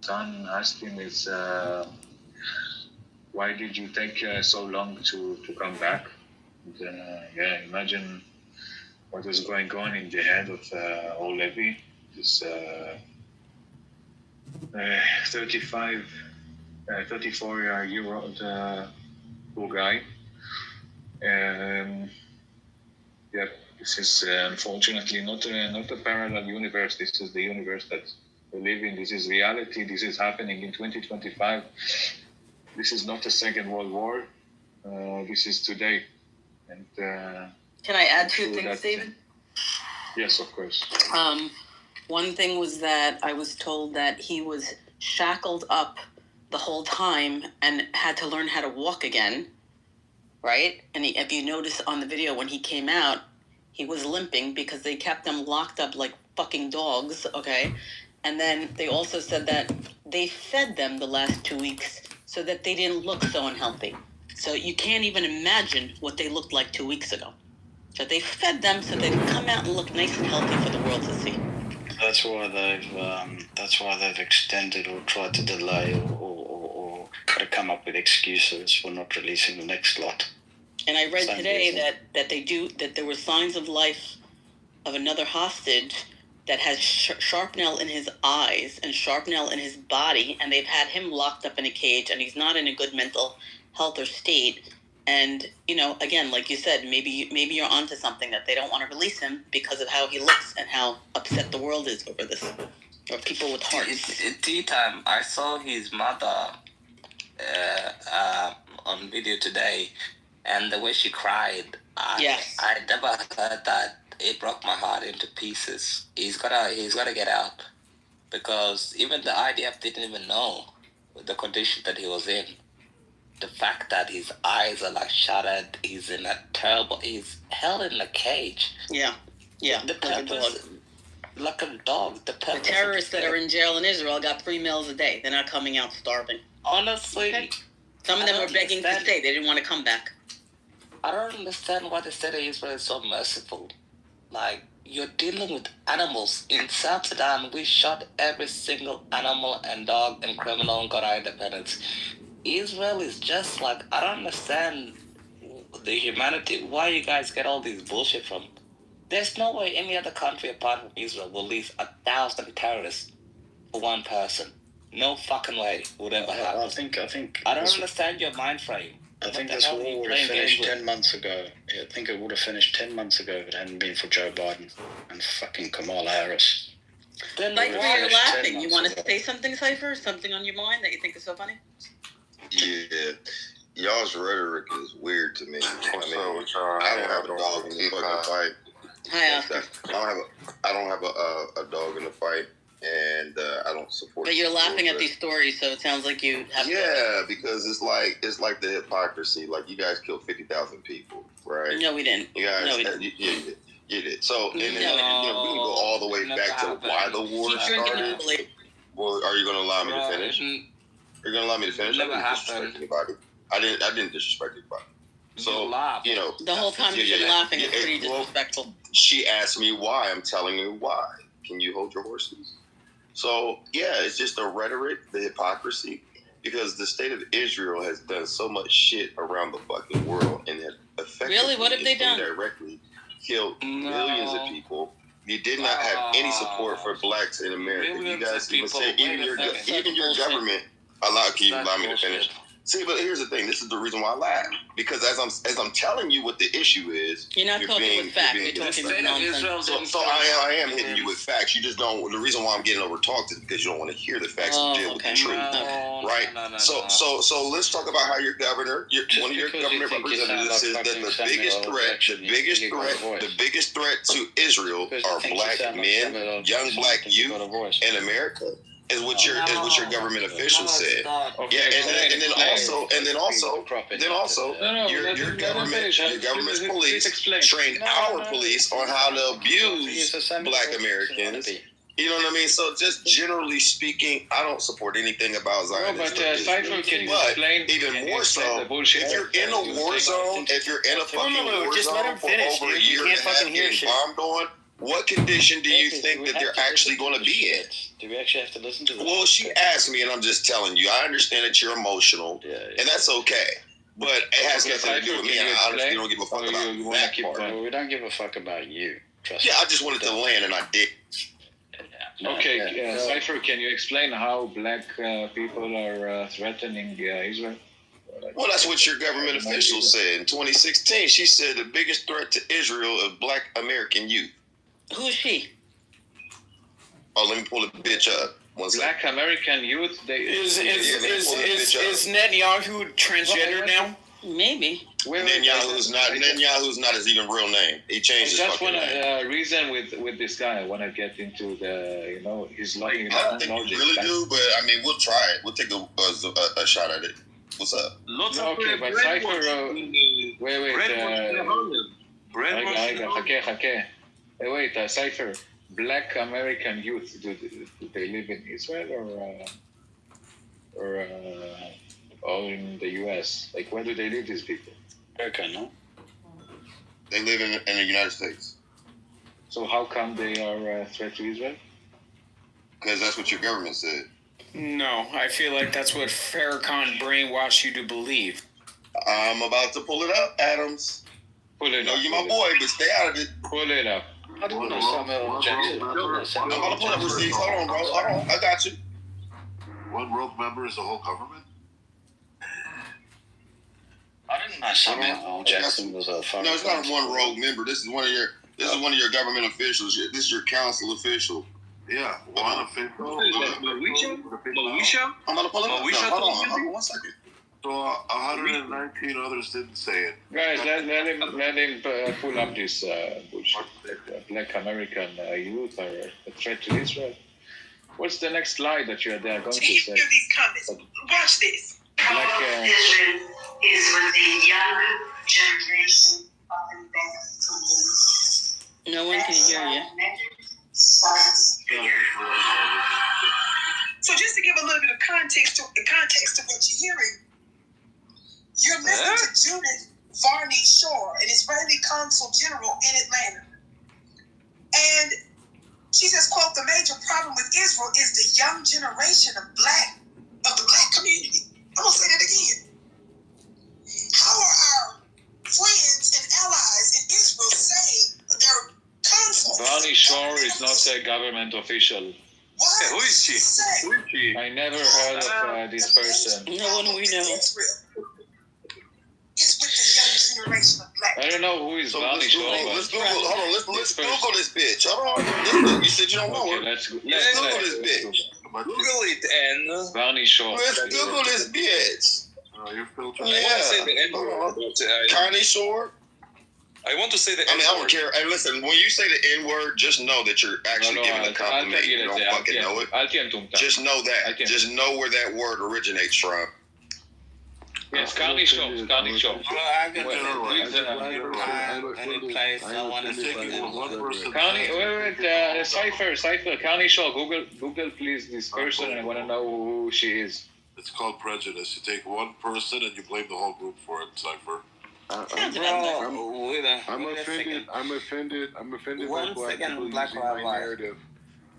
son asked him is, why did you take so long to come back? And, imagine what was going on in the head of old Levi, this 34-year-old poor guy. This is unfortunately not a parallel universe. This is the universe that we live in. This is reality. This is happening in 2025. This is not a Second World War. This is today. And can I add two things, David? Yes, of course. One thing was that I was told that he was shackled up the whole time and had to learn how to walk again, right? And if you notice on the video when he came out, he was limping because they kept him locked up like fucking dogs, okay? And then they also said that they fed them the last 2 weeks so that they didn't look so unhealthy. So you can't even imagine what they looked like 2 weeks ago. So they fed them so they'd come out and look nice and healthy for the world to see. That's why they've extended or tried to delay or try to come up with excuses for not releasing the next lot. And I read today that there were signs of life of another hostage that has shrapnel in his eyes and shrapnel in his body, and they've had him locked up in a cage, and he's not in a good mental health or state. And, again, like you said, maybe you're onto something, that they don't want to release him because of how he looks and how upset the world is over this, or people with hearts. T-Time, I saw his mother on video today, and the way she cried, I never heard that. It broke my heart into pieces. He's gotta get out, because even the IDF didn't even know the condition that he was in. The fact that his eyes are like shuttered, he's held in a cage. Yeah. The purpose, like a dog. The terrorists that are in jail in Israel got 3 meals a day. They're not coming out starving. Honestly, okay. Some of them were begging to stay. They didn't want to come back. I don't understand why the state of Israel is so merciful. Like, you're dealing with animals. In South Sudan, we shot every single animal and dog and criminal and got our independence. Israel is just like, I don't understand the humanity. Why you guys get all this bullshit from? There's no way any other country apart from Israel will leave 1,000 terrorists for one person. No fucking way would ever happen. I think. I don't understand your mind frame. I think this war would have finished 10 months ago. I think it would have finished 10 months ago if it hadn't been for Joe Biden and fucking Kamala Harris. Then Cypher, you're laughing. You want to say something, Cypher? Something on your mind that you think is so funny? Yeah, y'all's rhetoric is weird to me. I don't have a dog in the fucking fight. Hi, Oscar. I don't have a dog in the fight, and I don't support. But you're laughing at these stories, so it sounds like you have. Yeah, because it's like the hypocrisy. Like, you guys killed 50,000 people, right? No, we didn't. You guys, no, we didn't. You did. So, and then we can go all the way back to why the war started. Well, are you going to allow me to finish? You're gonna allow me to finish? Never I didn't disrespect anybody. I didn't disrespect anybody. So the whole time you've been laughing, it's pretty disrespectful. She asked me why. I'm telling you why. Can you hold your horses? So it's just the rhetoric, the hypocrisy, because the state of Israel has done so much shit around the fucking world and has effectively what have they done? Directly killed millions of people. You did not have any support for blacks in America. You guys even say even your government. Can you allow me to finish? See, but here's the thing. This is the reason why I laugh, because as I'm telling you what the issue is, you're not talking with facts. You're talking with nonsense. So I am hitting you with facts. You just don't. The reason why I'm getting over talked is because you don't want to hear the facts and deal with the truth, right? So let's talk about how your governor, one of your government representatives, says that the biggest threat to Israel are black men, young black youth in America. Is what your government officials said. And then also your government's police trained our police on how to abuse black Americans. You know what I mean? So just generally speaking, I don't support anything about Zionism. But even more so, if you're in a war zone, if you're in a fucking war zone for over a year and a half getting bombed on, What condition do you think that they're actually going to be in? Do we actually have to listen to this? Well, she asked me, and I'm just telling you. I understand that you're emotional, and that's okay. But it has nothing to do with me. And I honestly don't give a fuck about that part. Well, we don't give a fuck about you. Trust me. Yeah, I just wanted to land, and I did. Okay, Cypher, can you explain how black people are threatening Israel? Well, that's what your government official said in 2016. She said the biggest threat to Israel is black American youth. Who is she? Oh, let me pull the bitch up. Black American youth. Is Netanyahu transgender now? Maybe. Netanyahu's not his even real name. He changed his fucking name. I just want to reason with this guy. I want to get into the his logic. I don't think we really do, but I mean, we'll try it. We'll take a shot at it. What's up? Okay, but Cypher, wait, Cypher, black American youth, do they live in Israel or in the US? Like, where do they live, these people? Okay, no. They live in the United States. So how come they are a threat to Israel? Because that's what your government said. No, I feel like that's what Farrakhan brainwashed you to believe. I'm about to pull it up, Adams. Pull it up. You're my boy, but stay out of it. Pull it up. I don't know Samuel Jackson. I'm about to pull up receipts. Hold on, bro. Hold on. I got you. One rogue member is the whole government? I didn't know Samuel Jackson was a fucking. No, it's not one rogue member. This is one of your government officials. This is your council official. Yeah, one official. Moesha? I'm about to pull it up. Hold on 1 second. So 119 others didn't say it. Guys, let him pull up this bullshit. Black American youth are a threat to Israel. What's the next slide that you're there going to say? Hear these comments. Watch this. Black, Israel is for the young generation of investors. No one can hear you. So just to give a little bit of context to what you're hearing, you're listening to Judith Varney Shore, an Israeli consul general in Atlanta. And she says, quote, the major problem with Israel is the young generation of the black community. I'm gonna say that again. How are our friends and allies in Israel saying that they're consuls? Barney Shore is not a government official. What? Who is she? I never heard of this person. No one we know. Is with the young generation of black. I don't know who is Barney Shore. Let's Google this bitch. Hold on. You said you don't know her. Let's Google this bitch. Google it and Barney Shore. Let's Google this bitch. You're filtering. I want to say the N-word. Connie Shore. I want to say the N-word. I don't care. Hey, listen, when you say the N-word, just know that you're actually giving a compliment. You don't fucking know it. Just know that. Just know where that word originates from. Yes, Connie Shore. Connie Shore. I can any place I want to say. Connie, Cypher, Connie Shore. Google, please, this person. I want to know who she is. It's called prejudice. You take one person and you blame the whole group for it, Cypher. I'm offended One by black second, people Black using my Lives. narrative.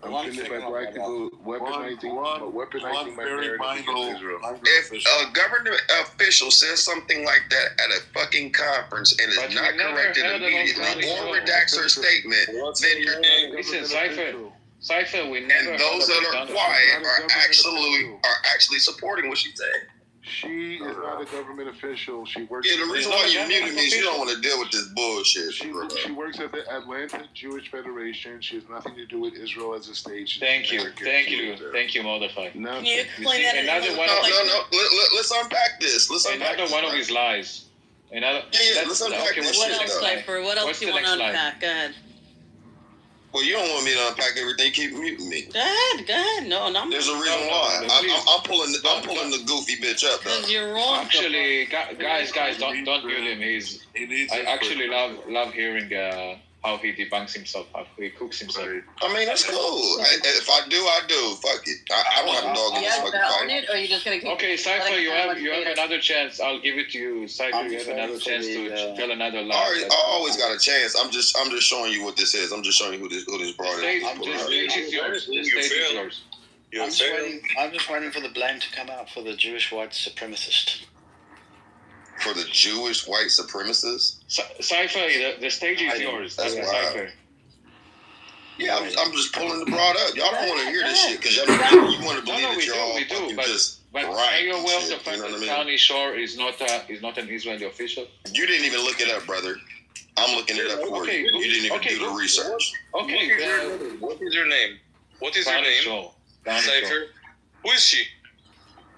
I'm offended by black people weaponizing my narrative against Israel. If a government official says something like that at a fucking conference and is not corrected immediately or redacts her statement, then you're Listen, Cypher, we never. And those that are quiet are actually supporting what she said. She is not a government official. She works. Yeah, the reason why you muted me is you don't want to deal with this bullshit. She works at the Atlanta Jewish Federation. She has nothing to do with Israel as a state. Thank you, motherfucker. Can you explain that? No. Let's unpack this. Another one of his lies. Let's unpack this What shit. else, Cypher? What else do you want to unpack? Go ahead. Well, you don't want me to unpack everything. Keep muting me. Go ahead. No, I'm. There's a reason why. I'm pulling the goofy bitch up. Because you're wrong. Actually, guys, don't mute him. I actually love hearing how he debunks himself, how he cooks himself. I mean, that's cool. If I do, I do. Fuck it. I don't have a dog in this fucking fight. It, or are you just gonna keep? Okay, Cypher, you have later? another chance. I'll give it to you. Cypher, you have another chance to tell another lie. I always got a chance. I'm just showing you what this is. I'm just showing you who this brought in. The stage is yours. The stage is yours. I'm just waiting for the blame to come out for the Jewish white supremacist. For the Jewish white supremacists? Cypher, the stage is yours. That's wild. Cypher. Yeah, I'm just pulling the broad up. Y'all don't want to hear this shit because you want to believe that you're all fucking just but right. Are you aware of the shit, fact you know that what I mean? County Shore is not an Israeli official? You didn't even look it up, brother. I'm looking it up for you. You didn't even do the research. Okay. What is your name? What is your name? Cypher. Who is she?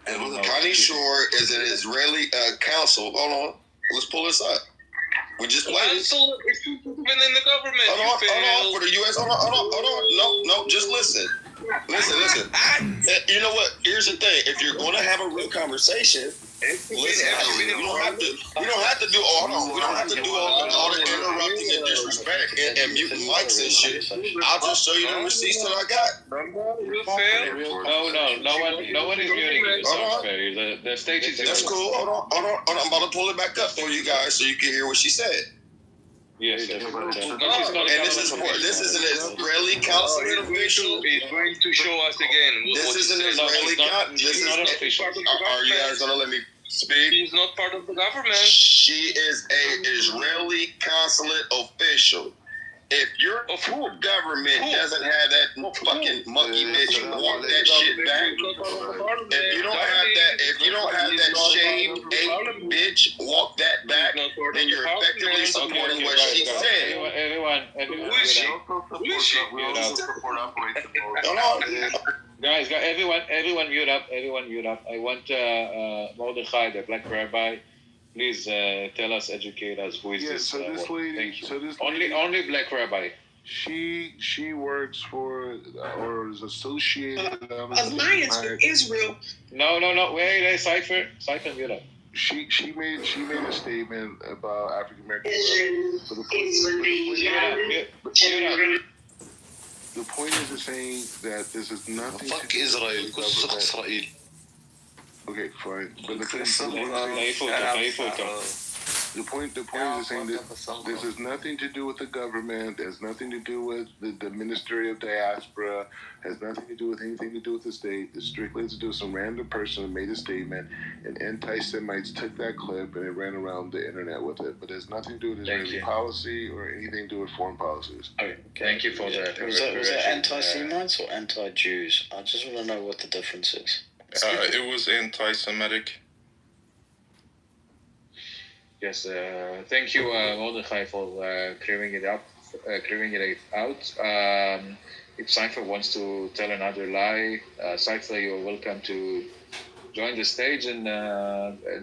Connie Shore is an Israeli council. Hold on. Let's pull this up. We just played it. It's been in the government. Hold on. For the U.S. Hold on. No. Just listen. Listen. You know what? Here's the thing. If you're going to have a real conversation, listen. We don't have to do all the interrupting and disrespect and muting mics and shit. I'll just show you the receipts that I got. No one is muting you. The stage is yours. That's cool. Hold on. I'm about to pull it back up for you guys so you can hear what she said. Yes. And this is an Israeli consulate official. He's going to show us again. This is an Israeli consulate. This is not official. Are you guys gonna let me speak? He's not part of the government. She is an Israeli consulate official. If your government doesn't have that fucking monkey bitch walk that shit back, if you don't have that shaved ape bitch walk that back, then you're effectively supporting what she said. Everyone. Who is she? Guys, everyone mute up. I want Mordechai, the black rabbi. Please tell us, educate us. Who is this? So this lady. Only black rabbi. She works for or is associated Alliance for Israel. No. Wait, Cypher, mute up. She made a statement about African American. The point is saying that this is nothing. Fuck Israel. Israel. Okay, fine. But the point is saying that this has nothing to do with the government, has nothing to do with the Ministry of Diaspora, has nothing to do with anything to do with the state. It's strictly to do with some random person who made a statement, and anti-Semites took that clip and it ran around the internet with it. But it has nothing to do with Israeli policy or anything to do with foreign policies. Okay, thank you for that. Was that anti-Semites or anti-Jews? I just want to know what the difference is. It was anti-Semitic. Yes, thank you, Mordechai, for clearing it out. If Cypher wants to tell another lie, Cypher, you're welcome to join the stage.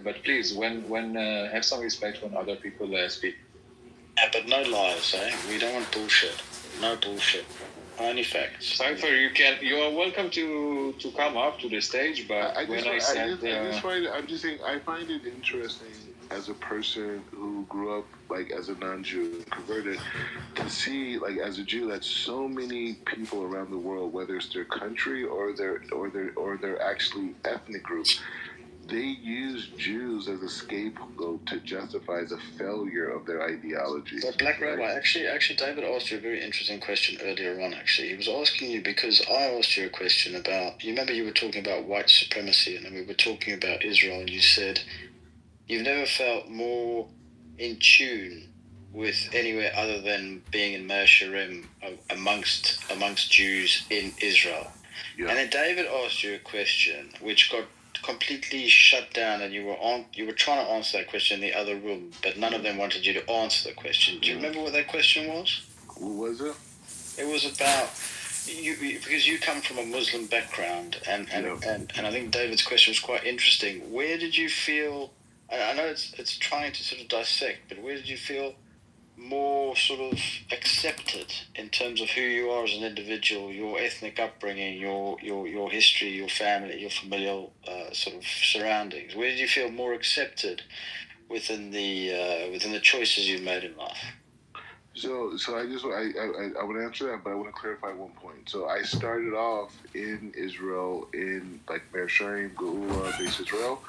But please, when have some respect when other people speak. Yeah, but no lies, eh? We don't want bullshit. No bullshit. Only facts. Cypher, you are welcome to come up to the stage, but I'm just saying, I find it interesting as a person who grew up like as a non-Jew, converted, to see like as a Jew that so many people around the world, whether it's their country or their actually ethnic group, they use Jews as a scapegoat to justify the failure of their ideology. But Black Rabbi, actually, David asked you a very interesting question earlier on, actually. He was asking you because I asked you a question about, you remember you were talking about white supremacy, and then we were talking about Israel, and you said you've never felt more in tune with anywhere other than being in Mea Shearim amongst Jews in Israel. Yeah. And then David asked you a question which got completely shut down, and you were trying to answer that question in the other room, but none of them wanted you to answer the question. Do you remember what that question was? What was it? It was about you because you come from a Muslim background, and I think David's question was quite interesting. Where did you feel? I know it's trying to sort of dissect, but where did you feel more sort of accepted in terms of who you are as an individual, your ethnic upbringing, your history, your family, your familial sort of surroundings? Where did you feel more accepted within the choices you've made in life? So I want to answer that, but I want to clarify one point. So I started off in Israel in like Be'er Sharim, Geula, Base Israel,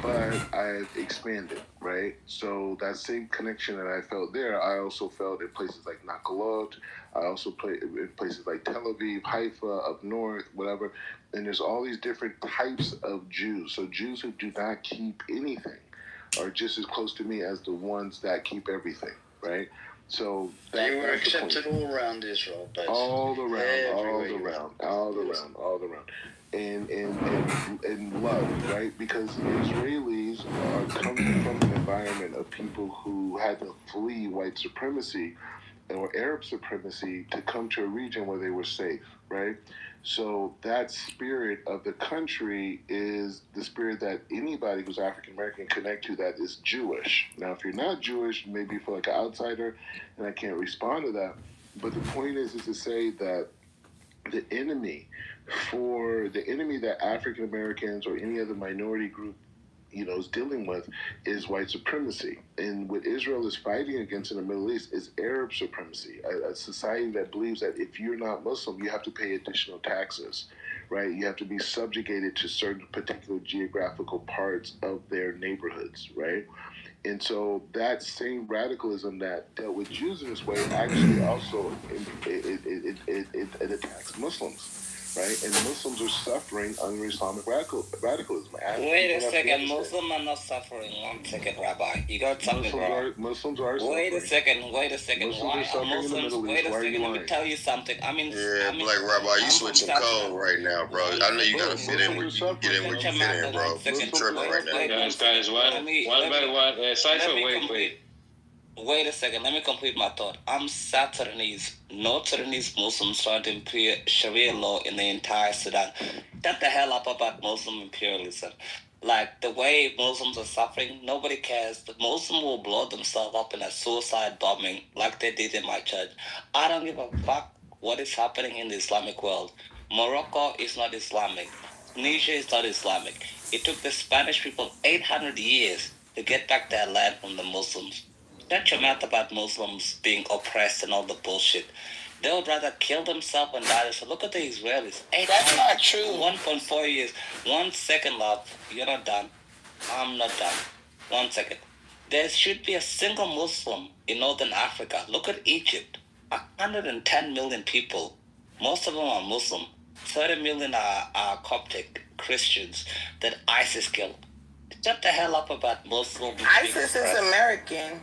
but I've expanded, right? So that same connection that I felt there, I also felt in places like Nakalot. I also played in places like Tel Aviv, Haifa, up north, whatever. And there's all these different types of Jews. So Jews who do not keep anything are just as close to me as the ones that keep everything, right? So they were accepted all around Israel, but all around, and love, right? Because Israelis are coming from an environment of people who had to flee white supremacy or Arab supremacy to come to a region where they were safe, right? So that spirit of the country is the spirit that anybody who's African American connect to that is Jewish. Now, if you're not Jewish, maybe you feel like an outsider, and I can't respond to that. But the point is to say that the enemy that African Americans or any other minority group is dealing with is white supremacy. And what Israel is fighting against in the Middle East is Arab supremacy, a society that believes that if you're not Muslim, you have to pay additional taxes, right? You have to be subjugated to certain particular geographical parts of their neighborhoods, right? And so that same radicalism that dealt with Jews in this way actually also it attacks Muslims, right? And Muslims are suffering under Islamic radicalism. Wait a second, Muslims are not suffering. 1 second, Rabbi. You got something wrong. Muslims are suffering. Wait a second. Muslims Why are suffering in the Middle East. Wait a second, let me tell you something. Black Rabbi, you switching code right now, bro. I know you gotta fit in where you get in where you fit in, bro. You tripping right now. Guys, one by one. Cypher, wait. Wait a second, let me complete my thought. I'm Sudanese. No Sudanese Muslims trying to impose Sharia law in the entire Sudan. Shut the hell up about Muslim imperialism. Like, the way Muslims are suffering, nobody cares. The Muslim will blow themselves up in a suicide bombing like they did in my church. I don't give a fuck what is happening in the Islamic world. Morocco is not Islamic. Tunisia is not Islamic. It took the Spanish people 800 years to get back their land from the Muslims. Shut your mouth about Muslims being oppressed and all the bullshit. They would rather kill themselves and die. So look at the Israelis. That's not true. 1.4 years. 1 second, love. You're not done. I'm not done. 1 second. There should be a single Muslim in Northern Africa. Look at Egypt. 110 million people. Most of them are Muslim. 30 million are Coptic Christians that ISIS killed. Shut the hell up about Muslims. ISIS is American.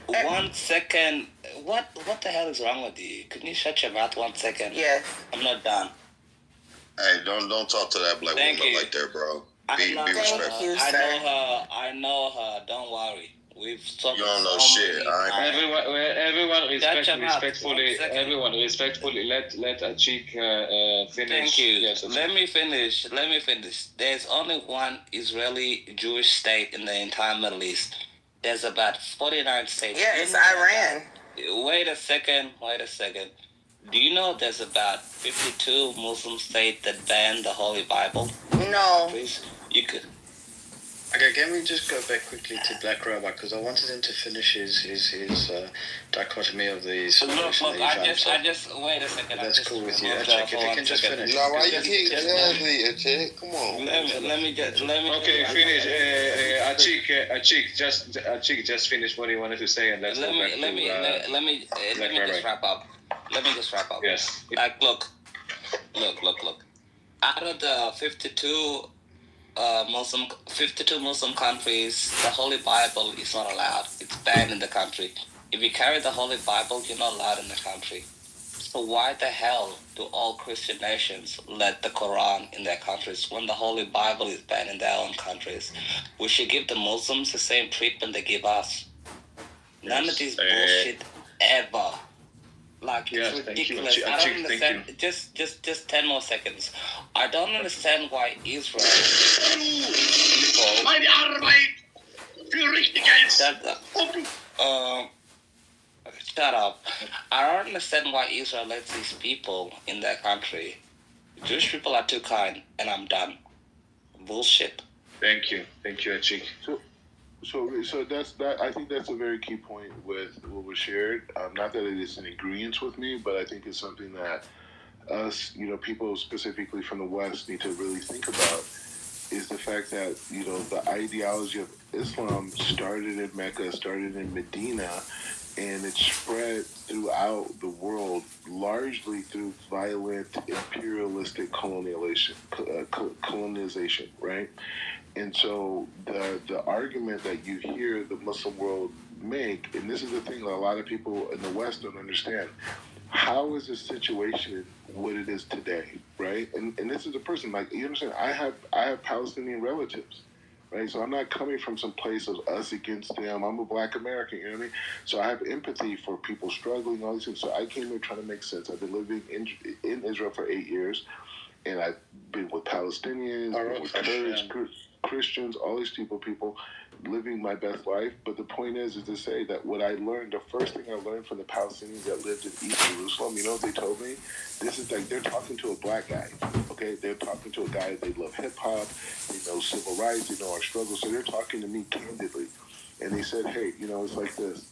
1 second. What the hell is wrong with you? Can you shut your mouth 1 second? Yes. I'm not done. Hey, don't talk to that black woman like that, bro. Be respectful. I know her. Don't worry. We've spoken. You don't know shit. Everyone respectfully. Let Achik finish. Thank you. Yes, Let me finish. There's only one Israeli Jewish state in the entire Middle East. There's about 49 states. Yeah, it's Iran. Wait a second. Do you know there's about 52 Muslim states that ban the Holy Bible? No. Please, you could. Okay, can we just go back quickly to Black Rabbi, because I wanted him to finish his dichotomy of the Look, I just wait a second. That's cool with you, Achik. If you can just finish. No, why you keep Achik? Come on. Let me. Okay, finish. Achik, just finish what you wanted to say, and let's let me just wrap up. Yes. Like, look. Out of the 52 Muslim countries, the Holy Bible is not allowed. It's banned in the country. If you carry the Holy Bible, you're not allowed in the country. So why the hell do all Christian nations let the Quran in their countries when the Holy Bible is banned in their own countries? We should give the Muslims the same treatment they give us. None of this bullshit ever. Like, it's ridiculous. I don't understand. Just 10 more seconds. I don't understand why Israel shut up. I don't understand why Israel lets these people in their country. Jewish people are too kind, and I'm done. Bullshit. Thank you, Achik. So that's that. I think that's a very key point with what was shared. Not that it is in agreement with me, but I think it's something that us, people specifically from the West need to really think about. Is the fact that the ideology of Islam started in Mecca, started in Medina, and it spread throughout the world largely through violent imperialistic colonization, right? And so the argument that you hear the Muslim world make, and this is the thing that a lot of people in the West don't understand, how is this situation what it is today, right? And this is a person, like, you understand, I have Palestinian relatives, right? So I'm not coming from some place of us against them. I'm a Black American, you know what I mean? So I have empathy for people struggling, all these things. So I came here trying to make sense. I've been living in Israel for 8 years, and I've been with Palestinians, been with Kurds, Christians, all these people living my best life. But the point is to say that what I learned, the first thing I learned from the Palestinians that lived in East Jerusalem, you know what they told me? This is like, they're talking to a Black guy, okay? They're talking to a guy, they love hip-hop, they know civil rights, they know our struggle. So they're talking to me candidly. And they said, hey, it's like this.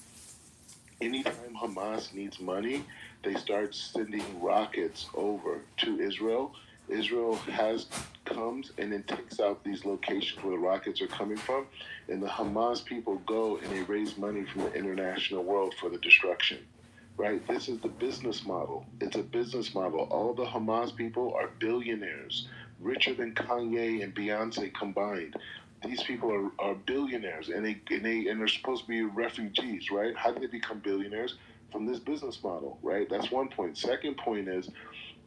Anytime Hamas needs money, they start sending rockets over to Israel. Israel comes and then takes out these locations where the rockets are coming from, and the Hamas people go and they raise money from the international world for the destruction. Right? This is the business model. It's a business model. All the Hamas people are billionaires, richer than Kanye and Beyonce combined. These people are billionaires, and they're supposed to be refugees, right? How did they become billionaires? From this business model, right? That's one point. Second point is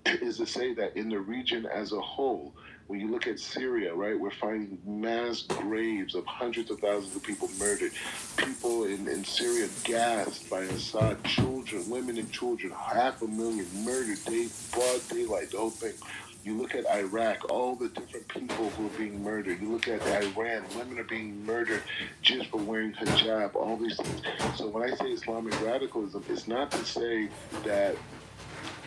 to say that in the region as a whole, when you look at Syria, right, we're finding mass graves of hundreds of thousands of people murdered. People in Syria gassed by Assad, children, women and children, 500,000 murdered, broad daylight, the whole thing. You look at Iraq, all the different people who are being murdered. You look at Iran, women are being murdered just for wearing hijab, all these things. So when I say Islamic radicalism, it's not to say that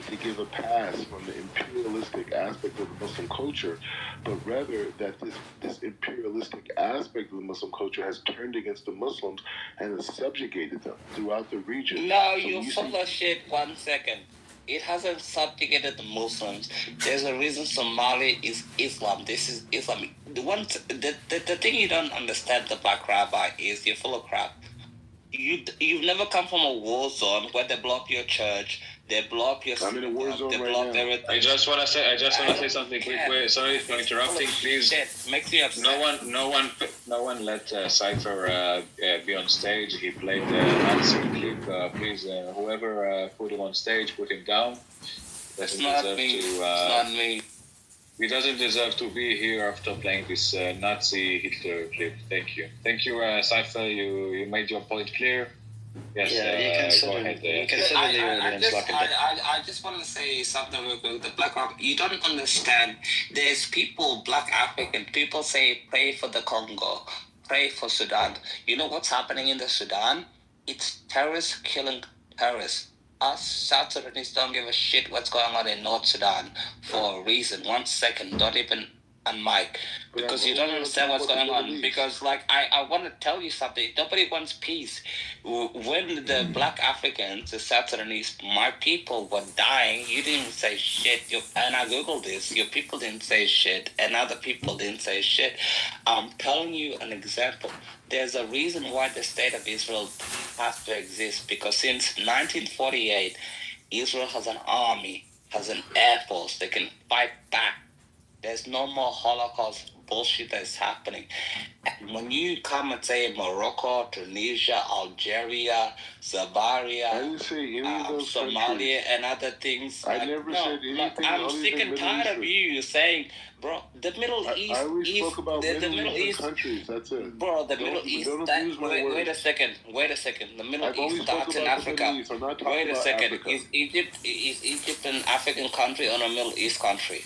to give a pass from the imperialistic aspect of the Muslim culture, but rather that this imperialistic aspect of the Muslim culture has turned against the Muslims and has subjugated them throughout the region. No, you're full of shit. 1 second. It hasn't subjugated the Muslims. There's a reason Somalia is Islam. This is Islam. The thing you don't understand, the Black Rabbi, is you're full of crap. You've never come from a war zone where they block your church, they block your. I'm in a war zone they right block now. Everything. I just want to say something quick. Sorry for interrupting. Please, makes me upset. No one let Cypher be on stage. He played the Nazi clip. Please, whoever put him on stage, put him down. It's not me. He doesn't deserve to be here after playing this Nazi Hitler clip. Thank you, Cypher. You made your point clear. Yes, go ahead. I just want to say something real quick. The Black Rock, you don't understand. There's people, Black African people, say pray for the Congo, pray for Sudan. You know what's happening in the Sudan? It's terrorists killing terrorists. Us South Sudanese don't give a shit what's going on in North Sudan for a reason. 1 second, don't even unmic, because you don't understand what's going on. Because, like, I want to tell you something. Nobody wants peace. When the Black Africans, the South Sudanese, my people were dying, you didn't say shit. And I Googled this. Your people didn't say shit, and other people didn't say shit. I'm telling you an example. There's a reason why the state of Israel has to exist, because since 1948, Israel has an army, has an air force. They can fight back. There's no more Holocaust bullshit that's happening. And when you come and say Morocco, Tunisia, Algeria, Zabaria, I didn't say any of those Somalia, countries. and other things. I never said anything. I'm sick and tired of you saying, bro, the Middle East. I always spoke about the Middle East countries. That's it. Bro, the Middle East. Wait a second. The Middle East starts in Africa. I'm not talking Wait a about second. Africa. Is Egypt an African country or a Middle East country?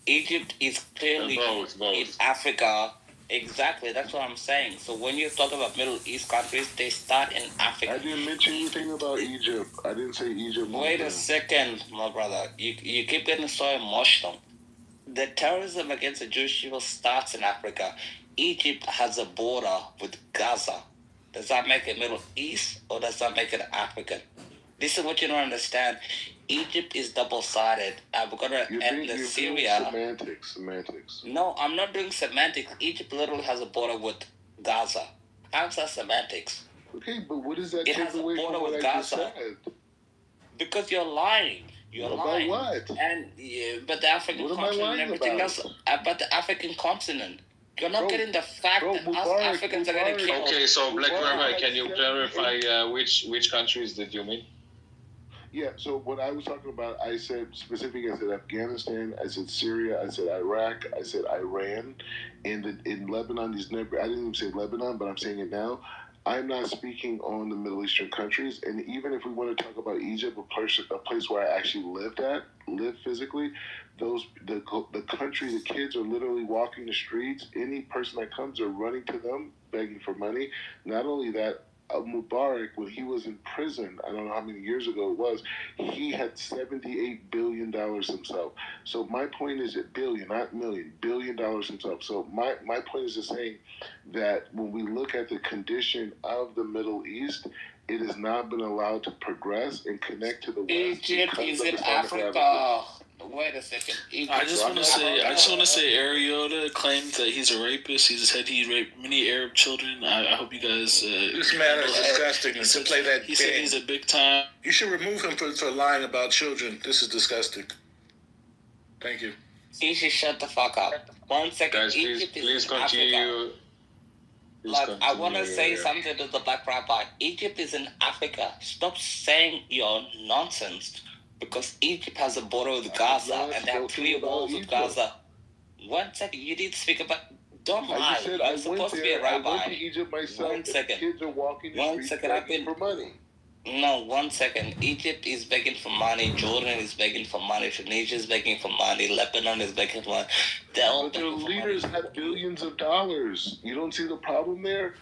Egypt is clearly both. in Africa. Exactly, that's what I'm saying. So when you talk about Middle East countries, they start in Africa. I didn't mention anything about Egypt. I didn't say Egypt. Wait a second, my brother. You keep getting so emotional. The terrorism against the Jewish people starts in Africa. Egypt has a border with Gaza. Does that make it Middle East or does that make it African? This is what you don't understand. Egypt is double-sided. We're going to end the Syria. Semantics. No, I'm not doing semantics. Egypt literally has a border with Gaza. How's that semantics? Okay, but what does that It take has a away border from what with I just Gaza. said? Because you're lying. You're lying. About what? And but the African continent and everything else about the African continent. You're not getting the fact that us Africans are getting killed. Okay, so Black Rabbi, can you clarify which countries did you mean? Yeah, so what I was talking about, I said specifically, I said Afghanistan, I said Syria, I said Iraq, I said Iran, and in Lebanon, I didn't even say Lebanon, but I'm saying it now. I'm not speaking on the Middle Eastern countries, and even if we want to talk about Egypt, a place where I actually lived physically, the country, the kids are literally walking the streets. Any person that comes are running to them, begging for money. Not only that, Mubarak, when he was in prison, I don't know how many years ago it was, he had $78 billion himself. So my point is billion, not million, $1 billion himself. So my point is just saying that when we look at the condition of the Middle East, it has not been allowed to progress and connect to the West. Egypt is in Africa. Wait a second. I just want to say Ariota claims that he's a rapist. He said he raped many Arab children. I hope you guys. This man is disgusting. To play that he said he's a big time. You should remove him for lying about children. This is disgusting. Thank you. He should shut the fuck up. 1 second. Guys, please continue. I want to say something to the Black Rabbi. Egypt is in Africa. Stop saying your nonsense. Because Egypt has a border with Gaza and they have 3 walls with Gaza. 1 second, you need to speak about. Don't lie. You're supposed to be a rabbi. I went to Egypt myself. 1 second. Kids are walking the streets begging for money. No, 1 second. Egypt is begging for money. Jordan is begging for money. Tunisia is begging for money. Lebanon is begging for money. But their leaders have billions of dollars. You don't see the problem there?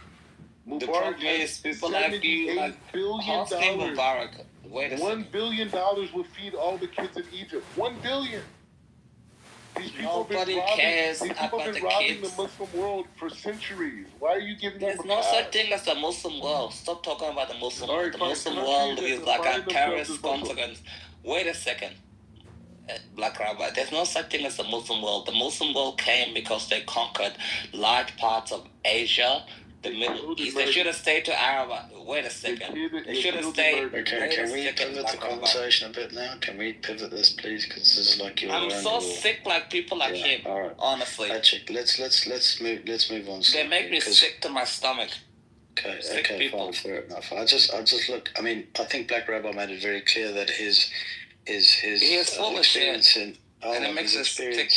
The problem is people like you, like Mubarak. Wait a second. $1 billion would feed all the kids in Egypt. $1 billion. These people Nobody cares have been robbing the Muslim world for centuries. Why are you giving them a pass? There's no such thing as the Muslim world. Stop talking about the Muslim world. The Muslim world is like a terrorist consequence. Wait a second. Black Rabbi, there's no such thing as the Muslim world. The Muslim world came because they conquered large parts of Asia, the Middle East. They should have stayed to Arab. Wait a second. They should have stayed. Okay, can we pivot the conversation a bit now? Can we pivot this, please? Because this is like you're. I'm so sick, like people like him. All right. Honestly. Actually, let's move on. They make me sick to my stomach. Okay, sick people. Fine, fair enough. I just look. I mean, I think Black Rabbi made it very clear that his full of shit, and it makes us sick.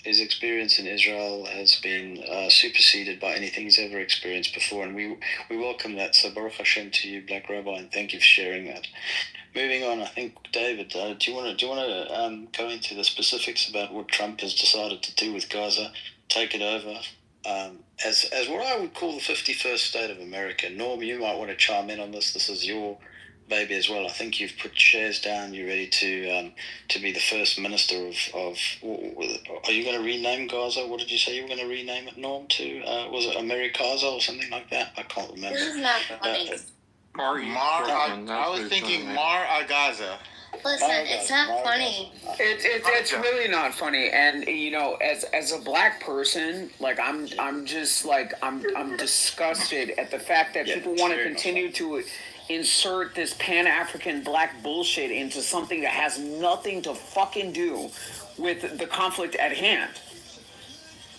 His experience in Israel has been superseded by anything he's ever experienced before, and we welcome that. So Baruch Hashem to you, Black Rabbi, and thank you for sharing that. Moving on, I think David, do you want to go into the specifics about what Trump has decided to do with Gaza? Take it over as what I would call the 51st state of America. Norm, you might want to chime in on this. This is your baby as well. I think you've put shares down. You're ready to be the first minister of. Are you going to rename Gaza? What did you say you were going to rename it, Norm? To was it Americaza or something like that? I can't remember. This is not funny. I was thinking Mar Agaza. Listen, it's not funny. It's really not funny. And you know, as a black person, like I'm disgusted at the fact that people want to continue to insert this Pan-African black bullshit into something that has nothing to fucking do with the conflict at hand.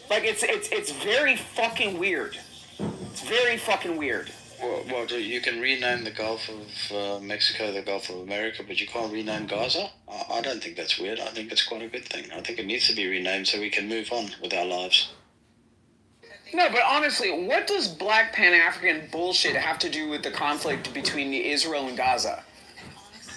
Like it's very fucking weird. It's very fucking weird. Well, you can rename the Gulf of Mexico the Gulf of America, but you can't rename Gaza? I don't think that's weird. I think it's quite a good thing. I think it needs to be renamed so we can move on with our lives. No, but honestly, what does black Pan-African bullshit have to do with the conflict between Israel and Gaza?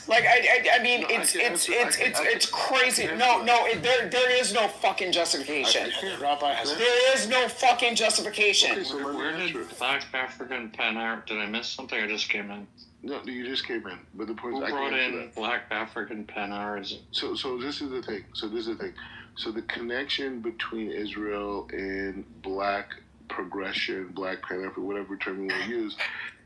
Like, I mean, it's crazy. There is no fucking justification. There is no fucking justification. Okay, so where did Black African Pan-Arab? Did I miss something? I just came in. No, you just came in. But the point is, who brought in Black African Pan-Arab? So this is the thing. So the connection between Israel and Black progression, Black Pan-African, whatever term you want to use,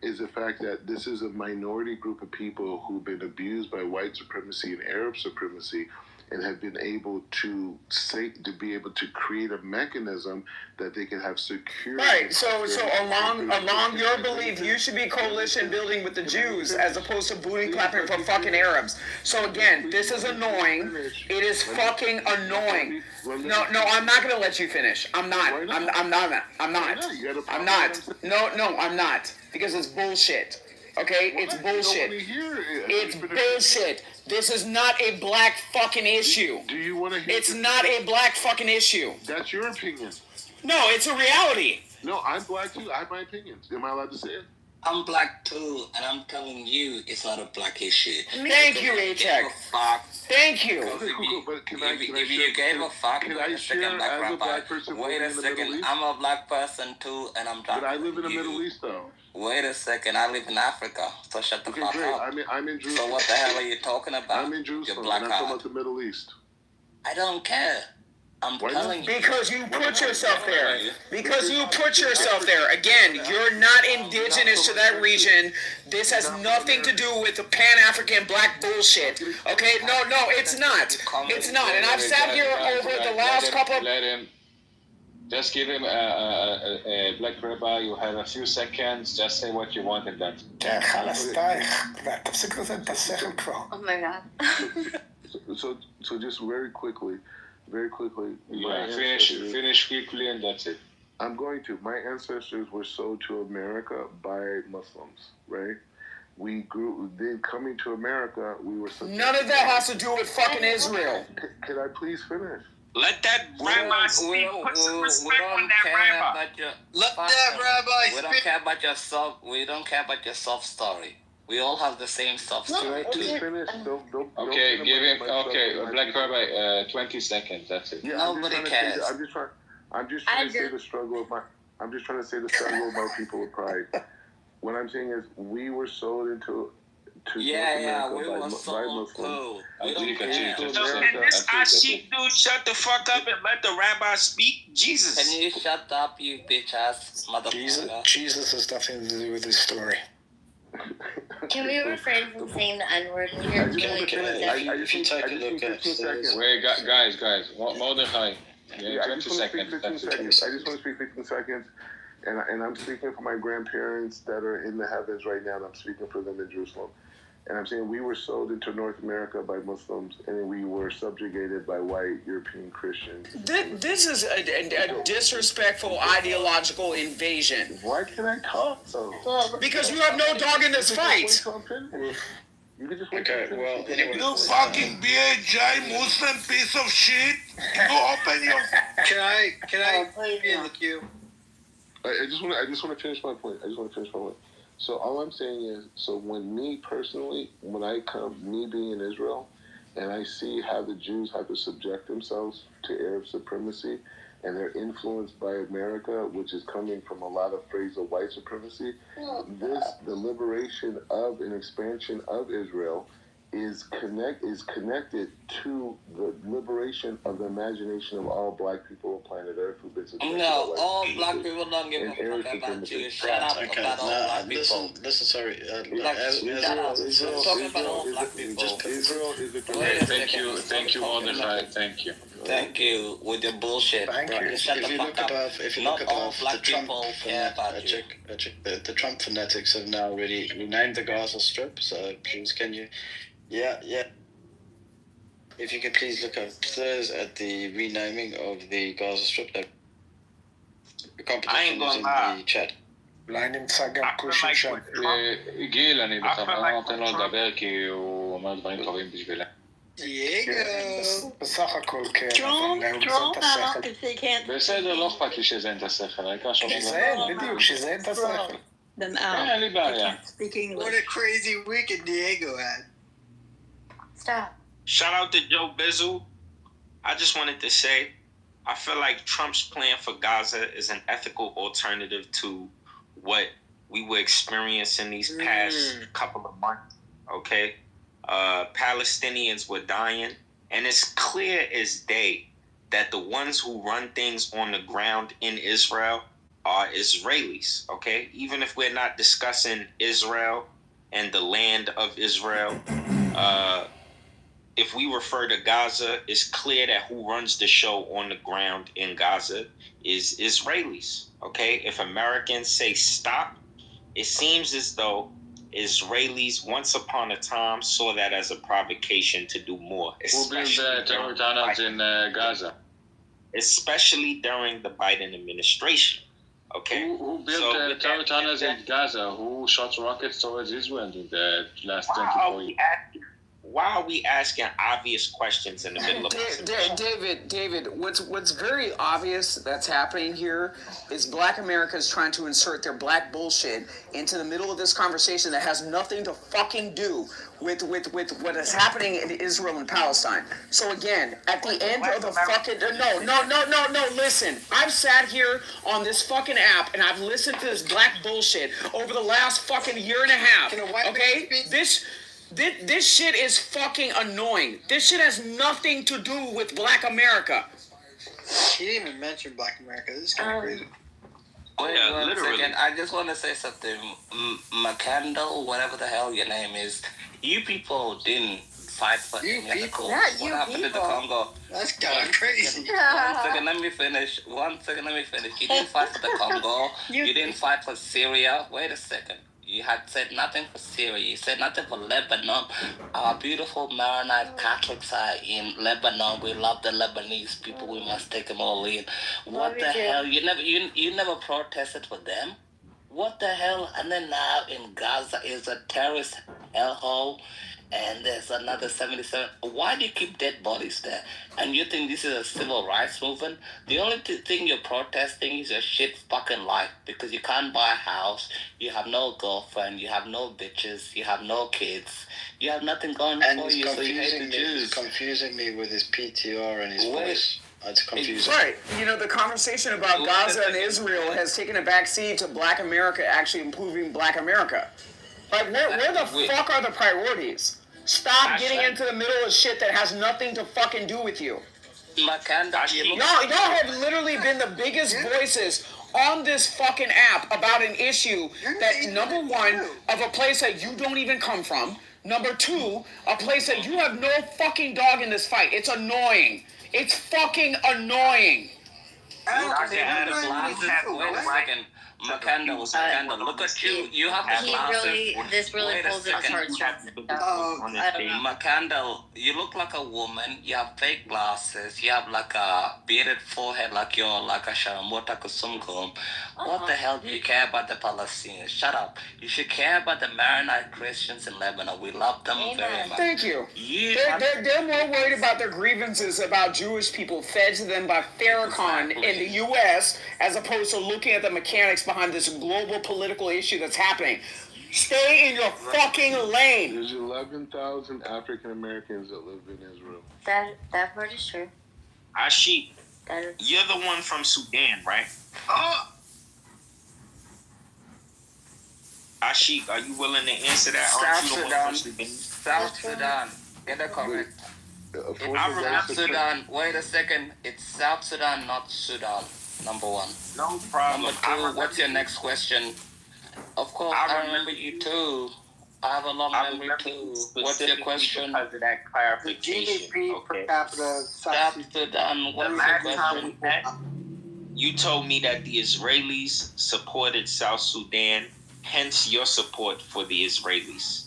is the fact that this is a minority group of people who've been abused by white supremacy and Arab supremacy, and have been able to be able to create a mechanism that they can have security. Right. So along your belief, you should be coalition building with the Jews as opposed to booty clapping for fucking Arabs. So again, this is annoying. It is fucking annoying. No, I'm not gonna let you finish. I'm not. I'm not. No, I'm not. Because it's bullshit. Okay? It's bullshit. It's bullshit. This is not a black fucking issue. Do you want to hear? It's not a black fucking issue. That's your opinion. No, it's a reality. No, I'm black too. I have my opinions. Am I allowed to say it? I'm black too, and I'm telling you, it's not a black issue. Thank you, A-Tech. Thank you. Okay, cool. But If you gave a fuck, can I share as a black person? Wait a second, I'm a black person too, and I'm black. But I live in the Middle East, though. Wait a second, I live in Africa, so shut the fuck up. I'm in Jerusalem. So what the hell are you talking about? I'm in Jerusalem, black and I'm talking about the Middle East. I don't care. I'm telling you. Because you put yourself there. Because you put yourself there. Again, you're not indigenous to that region. This has nothing to do with the Pan-African black bullshit. Okay? No, it's not. It's not. And I've sat here over the last couple of... Let him. Just give him a black rabbi. You have a few seconds. Just say what you want in that. Oh my god. So just very quickly. Yeah, finish quickly, and that's it. I'm going to. My ancestors were sold to America by Muslims, right? Then coming to America, we were... None of that has to do with fucking Israel. Could I please finish? Let that rabbi speak. Put some respect on that rabbi. Let that rabbi speak. We don't care about yourself. We don't care about your soft story. We all have the same soft story too. Finish. Okay, give him. Okay, black rabbi. 20 seconds. That's it. Yeah, Nobody cares. I'm just trying to say the struggle of my. I'm just trying to say the struggle of my people with pride. What I'm saying is, we were sold into. Yeah, we were sold too. We don't care. Can this Ashik dude shut the fuck up and let the rabbi speak? Jesus. Can you shut up, you bitch ass motherfucker? Jesus has nothing to do with this story. Can we refrain from saying the N-word here? If you take a look at... Wait, guys. Mordechai. Yeah, 20 seconds. I just want to speak 15 seconds. And I'm speaking for my grandparents that are in the heavens right now, and I'm speaking for them in Jerusalem. And I'm saying we were sold into North America by Muslims, and we were subjugated by white European Christians. This is a disrespectful ideological invasion. Why can't I talk, though? Because you have no dog in this fight. You can just okay, well, anyway. You fucking BHJ Muslim piece of shit. You open your... Can I be in the queue? I just want to finish my point. So all I'm saying is, so when me personally, when I come, me being in Israel, and I see how the Jews have to subject themselves to Arab supremacy, and they're influenced by America, which is coming from a lot of phrase of white supremacy, the liberation of and expansion of Israel is connected to the liberation of the imagination of all black people on planet Earth who've been subjected. No, all black people don't give a fuck about you. Shut up about all black people. Listen, sorry. Talk about all black people. Israel is a... Thank you, Mordechai. Thank you with your bullshit. Thank you. Shut the fuck up. If you Not look all above, black people care about you. The Trump fanatics have now already renamed the Gaza Strip, so please can you... Yeah. If you could please look upstairs at the renaming of the Gaza Strip. The competition is in the chat. אולי נמצא גם קושי שם. גיל, אני בכוונה נותן לו לדבר כי הוא אומר דברים טובים בשבילה. בסך הכל כן, אבל הוא קצת את השכל. בסדר, לא אכפת לי שזיין את השכל, העיקר שאומרים... בדיוק, שזיין את השכל. אין לי בעיה. What a crazy weekend Diego had. Stop. Shout out to Joe Bizzle. I just wanted to say, I feel like Trump's plan for Gaza is an ethical alternative to what we were experiencing these past couple of months. Okay? Palestinians were dying, and it's clear as day that the ones who run things on the ground in Israel are Israelis, okay? Even if we're not discussing Israel and the land of Israel, if we refer to Gaza, it's clear that who runs the show on the ground in Gaza is Israelis, okay? If Americans say stop, it seems as though Israelis once upon a time saw that as a provocation to do more. Who built the terror tunnels in Gaza? Especially during the Biden administration. Okay. Who built the terror tunnels in Gaza? Who shot rockets towards Israel in the last 24 years? Why are we asking obvious questions in the middle of David, what's very obvious that's happening here is Black America is trying to insert their black bullshit into the middle of this conversation that has nothing to fucking do with what is happening in Israel and Palestine. So again, at the end of the fucking no, listen. I've sat here on this fucking app and I've listened to this black bullshit over the last fucking year and a half. Okay? This shit is fucking annoying. This shit has nothing to do with Black America. He didn't even mention Black America. This is kind of crazy. Wait one second. I just want to say something. McCandle, whatever the hell your name is, you people didn't fight for any of the cause. What happened to the Congo? That's kind of crazy. One second, let me finish. You didn't fight for the Congo. You didn't fight for Syria. Wait a second. You had said nothing for Syria. You said nothing for Lebanon. Our beautiful Maronite Catholics are in Lebanon. We love the Lebanese people. We must take them all in. What the hell? You never protested for them? What the hell? And then now in Gaza is a terrorist hellhole. And there's another 77. Why do you keep dead bodies there? And you think this is a civil rights movement? The only thing you're protesting is your shit fucking life. Because you can't buy a house, you have no girlfriend, you have no bitches, you have no kids, you have nothing going for you, so you hate the Jews. He's confusing me with his PTR and his voice. It's confusing. Right. You know, the conversation about Gaza and Israel has taken a backseat to Black America actually improving Black America. Like, where the fuck are the priorities? Stop getting into the middle of shit that has nothing to fucking do with you. Y'all have literally been the biggest voices on this fucking app about an issue that, number one, of a place that you don't even come from. Number two, a place that you have no fucking dog in this fight. It's annoying. It's fucking annoying. Wait a second. McCandle, look at you. You have the glasses. This really pulls his heartstrings. McCandle, you look like a woman. You have fake glasses. You have like a bearded forehead, like you're like a Sharamota Kusumkum. What the hell do you care about the Palestinians? Shut up. You should care about the Maronite Christians in Lebanon. We love them very much. Thank you. They're more worried about their grievances about Jewish people fed to them by Farrakhan in the U.S. as opposed to looking at the mechanics behind this global political issue that's happening. Stay in your fucking lane. There's 11,000 African Americans that live in Israel. That part is true. Ashik, you're the one from Sudan, right? Ashik, are you willing to answer that? South Sudan. Get a comment. South Sudan. Wait a second. It's South Sudan, not Sudan. Number one. No problem. Number two, what's your next question? Of course, I remember you too. I have a long memory too. What's your question? Because of that clarification. The GDP per capita. South Sudan. What's your question? You told me that the Israelis supported South Sudan, hence your support for the Israelis.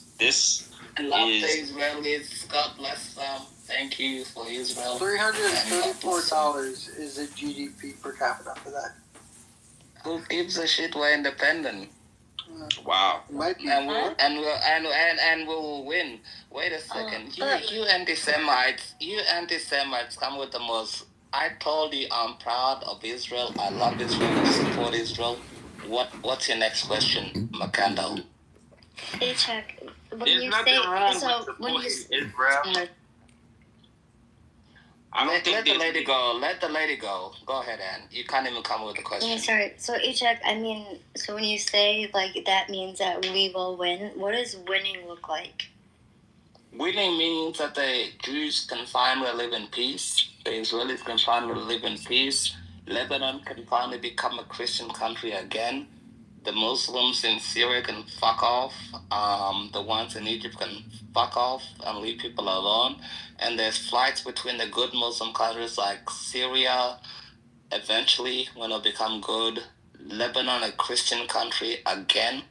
I love the Israelis. God bless them. Thank you for Israel. $334 is the GDP per capita for that. Who gives a shit? We're independent. Wow. Might be. And we'll win. Wait a second. You anti-Semites come with the most. I told you I'm proud of Israel. I love Israel. I support Israel. What's your next question, McCandle? Hey, Chuck. There's nothing wrong with supporting Israel. Let the lady go. Let the lady go. Go ahead, Ann. You can't even come with a question. Yeah, sorry. So, Ichak, so when you say, that means that we will win, what does winning look like? Winning means that the Jews can finally live in peace. The Israelis can finally live in peace. Lebanon can finally become a Christian country again. The Muslims in Syria can fuck off. The ones in Egypt can fuck off and leave people alone. And there's flights between the good Muslim countries like Syria, eventually when it'll become good. Lebanon, a Christian country again.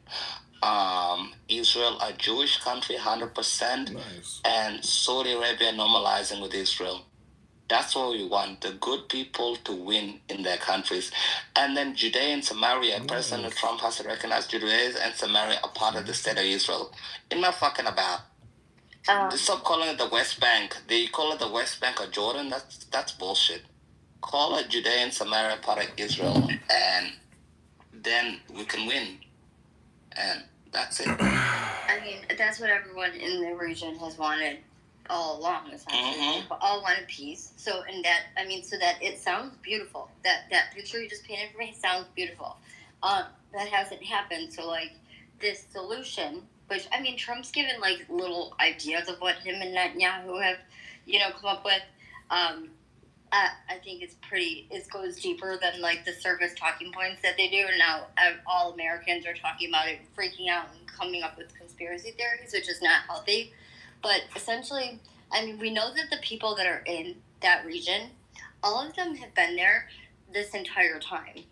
Israel, a Jewish country, 100%. Nice. And Saudi Arabia normalizing with Israel. That's what we want, the good people to win in their countries. And then Judea and Samaria, President Trump has to recognize Judea and Samaria are part of the state of Israel. It's not fucking about. Stop calling it the West Bank. They call it the West Bank or Jordan. That's bullshit. Call it Judea and Samaria part of Israel, and then we can win. And that's it. I mean, that's what everyone in the region has wanted all along, essentially. But all wanted peace. So, in that, I mean, so that it sounds beautiful. That picture you just painted for me sounds beautiful. That hasn't happened. So, like, this solution, which, I mean, Trump's given, like, little ideas of what him and Netanyahu have, come up with. I think it goes deeper than, like, the surface talking points that they do. And now all Americans are talking about it, freaking out and coming up with conspiracy theories, which is not healthy. But essentially, I mean, we know that the people that are in that region, all of them have been there this entire time,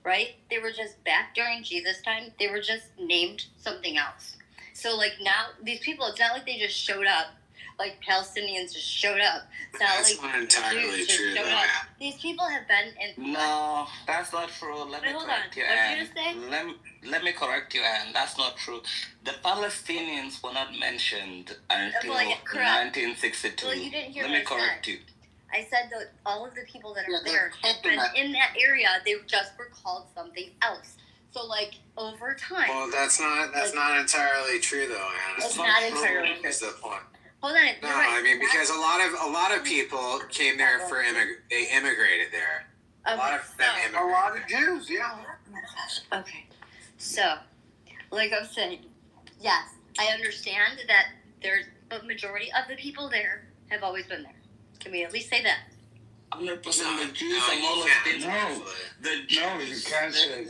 right? They were just back during Jesus' time. They were just named something else. So, like, now, these people, it's not like they just showed up. Like, Palestinians just showed up. It's not That's like not entirely Jews just true, showed though, up. man. These people have been in... No, that's not true. Let me correct you, Anne. What did you just say? Let me correct you, Anne. That's not true. The Palestinians were not mentioned until 1962. Well, you didn't hear Let what me correct you. I said that all of the people that are there have been in that area. They just were called something else. So, like, over time... Well, that's not entirely true, though, Anna. It's not entirely true. Is the point. Hold on. No, I mean, because a lot of people came there for they immigrated there. A lot of them immigrated. A lot of Jews, yeah. Okay. So, like I'm saying, yes, I understand that but majority of the people there have always been there. Can we at least say that? 100%. The Jews have always been there. You can't say.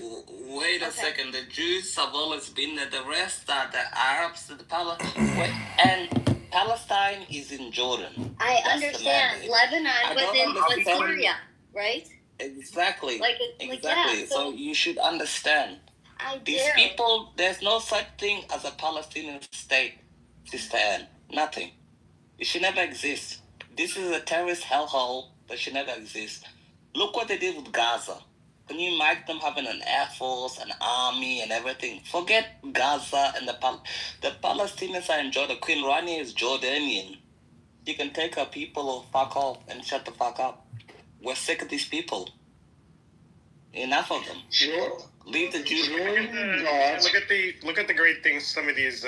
Wait a second. The Jews have always been there. The rest are the Arabs, the and Palestine is in Jordan. I understand. Lebanon was Syria, right? Exactly. Exactly. Yeah, so you should understand. These people, there's no such thing as a Palestinian state, Sister Anne. Nothing. It should never exist. This is a terrorist hellhole that should never exist. Look what they did with Gaza. Can you imagine them having an air force, an army, and everything? Forget Gaza and the Palestinians are in Jordan. Queen Rania is Jordanian. She can take her people or fuck off and shut the fuck up. We're sick of these people. Enough of them. Sure. Leave the Jews. Look at the great things some of these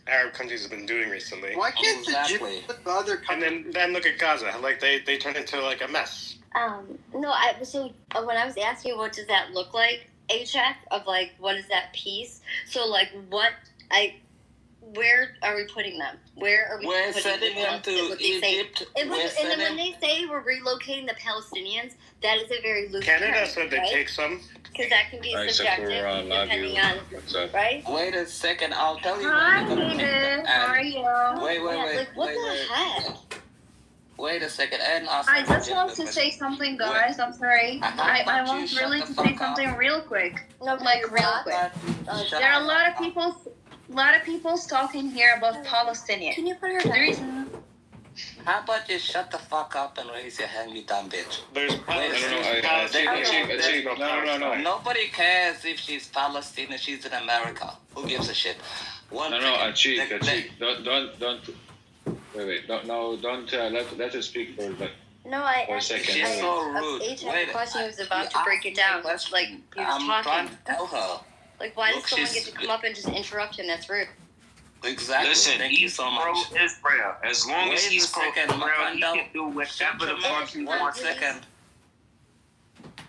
Arab countries have been doing recently. Why can't the Jews put the other countries? And then look at Gaza. Like they turned into like a mess. No, when I was asking what does that look like, A-check of like what is that piece? So like where are we putting them? Where are we We're putting sending them to Egypt. And then when they say we're relocating the Palestinians, that is a very loose Canada term, said they right? take some. Because that can be subjective depending on, right? Wait a second, I'll tell you. Hi, David. How are you? Wait. Like, what the heck? Wait a second, and I just want to say something, guys. I'm sorry. I want really to say something real quick. Like real quick. There are a lot of people talking here about Palestinians. Can you put her down? How about you shut the fuck up and raise your hand, you dumb bitch? No. Nobody cares if she's Palestinian, she's in America. Who gives a shit? Achik, don't. Wait. Don't let us speak for a second. She's so rude. The question was about to break it down. Like, he was talking. Trying to tell her. Like, why does someone get to come up and just interrupt him? That's rude. Exactly. Listen, thank you so much. Pro-Israel. As long as he's pro-Israel, he can do whatever the fuck he wants. 1 second.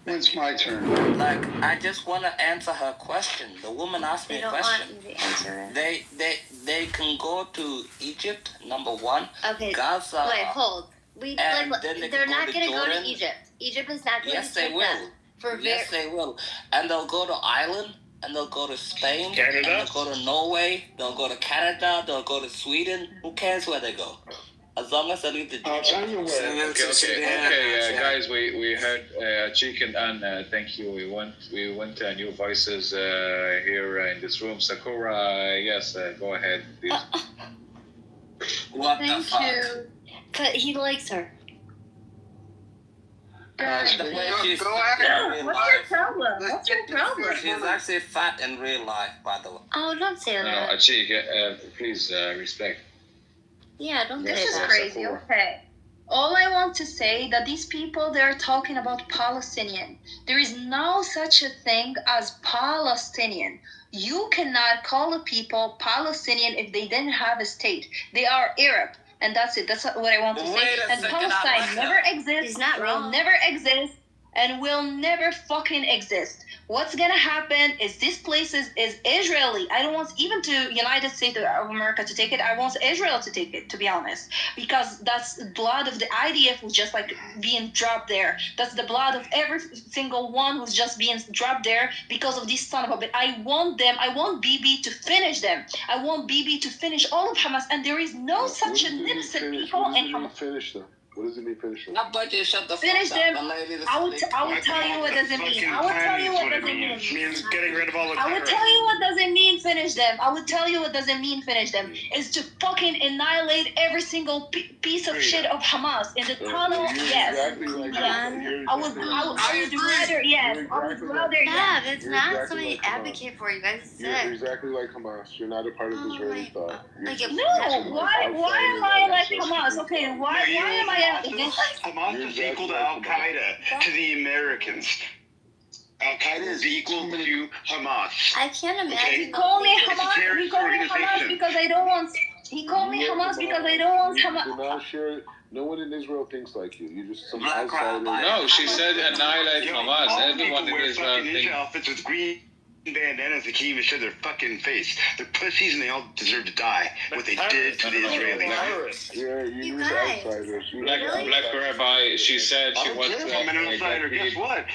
It's my turn. Like, I just want to answer her question. The woman asked me a question. They don't want me to answer it. They can go to Egypt, number one. Okay. Gaza. Wait, hold. They're not going to go to Egypt. Egypt is not going Yes, to they take will. them. Yes, they will. And they'll go to Ireland, and they'll go to Spain, Canada? and they'll go to Norway, they'll go to Canada, they'll go to Sweden. Who cares where they go? As long as they leave the... Okay, guys, we heard Chicken and thank you. We went new voices here in this room. Sakura, yes, go ahead, please. What the Thank fuck? you. But he likes her. The way she's What's your problem? What's your problem? She's actually fat in real life, by the way. Oh, don't say No, that. Achik, please respect. Yeah, don't say This is that. crazy. Okay. All I want to say that these people, they're talking about Palestinian. There is no such a thing as Palestinian. You cannot call a people Palestinian if they didn't have a state. They are Arab. And that's it. That's what I want to say. And Palestine never exists. Will never exist. And will never fucking exist. What's gonna happen is this place is Israeli. I don't want even to United States of America to take it. I want Israel to take it, to be honest, because that's blood of the IDF who's just like being dropped there. That's the blood of every single one who's just being dropped there because of this son of a bitch. I want them. I want Bibi to finish them. I want Bibi to finish all of Hamas, and there is no such an innocent people in Hamas. Finish them. What does it mean finish them? Finish them. I will tell you what does it mean. I will tell you what does it mean. It means getting rid of all the I would tell you what does it mean finish them. I would tell you what does it mean finish them. Is to fucking annihilate every single piece of shit of Hamas in the tunnel. Yes. I would rather. Yes. I would rather. Yeah, that's not something you advocate for. You guys said. You're exactly like Hamas. You're not a part of Israeli thought. No. Why am I like Hamas? Okay. Why am I? Hamas is equal to Al Qaeda to the Americans. Al Qaeda is equal to Hamas. I can't imagine. He called me Hamas. He called me Hamas because I don't want. He called me Hamas because I don't want Hamas. No one in Israel thinks like you. You're just some outsider. No, she said annihilate Hamas. Everyone in Israel thinks. Outfits with green bandanas that can't even show their fucking face. They're pussies and they all deserve to die. What they did to the Israelis. Yeah, you're outsiders. Black Rabbi, she said she wants to guess what?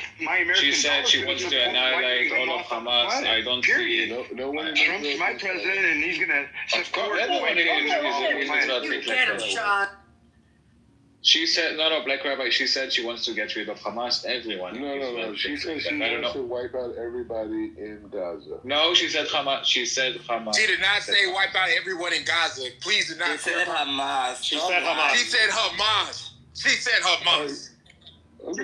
She said she wants to annihilate all of Hamas. I don't see no one. Trump's my president and he's gonna support everyone in Israel thinks like that. She said, no, Black Rabbi, she said she wants to get rid of Hamas, everyone. No. She said she wants to wipe out everybody in Gaza. No, she said Hamas. She said Hamas. She did not say wipe out everyone in Gaza. Please do not say Hamas. She said Hamas. She said Hamas. She said Hamas. I'm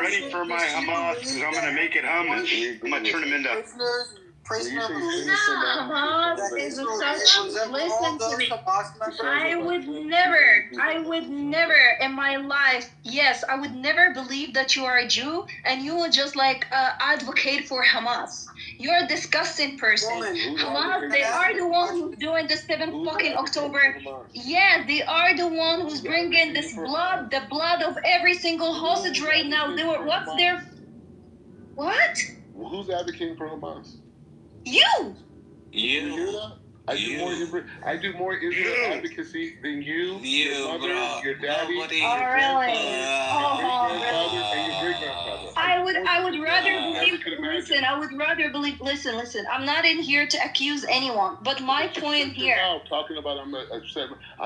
ready for my Hamas because I'm going to make it hummus. I'm going to turn them into... Listen to me. I would never in my life, yes, I would never believe that you are a Jew and you would just like advocate for Hamas. You're a disgusting person. Hamas, they are the one who's doing the 7th fucking October. Yeah, they are the one who's bringing this blood, the blood of every single hostage right now. What's their... What? Who's advocating for Hamas? You hear that? I do more Israel advocacy than you, your mother, your daddy, and your great-grandfather. I would rather believe. Listen. I'm not in here to accuse anyone, but my point here. Talking about I'm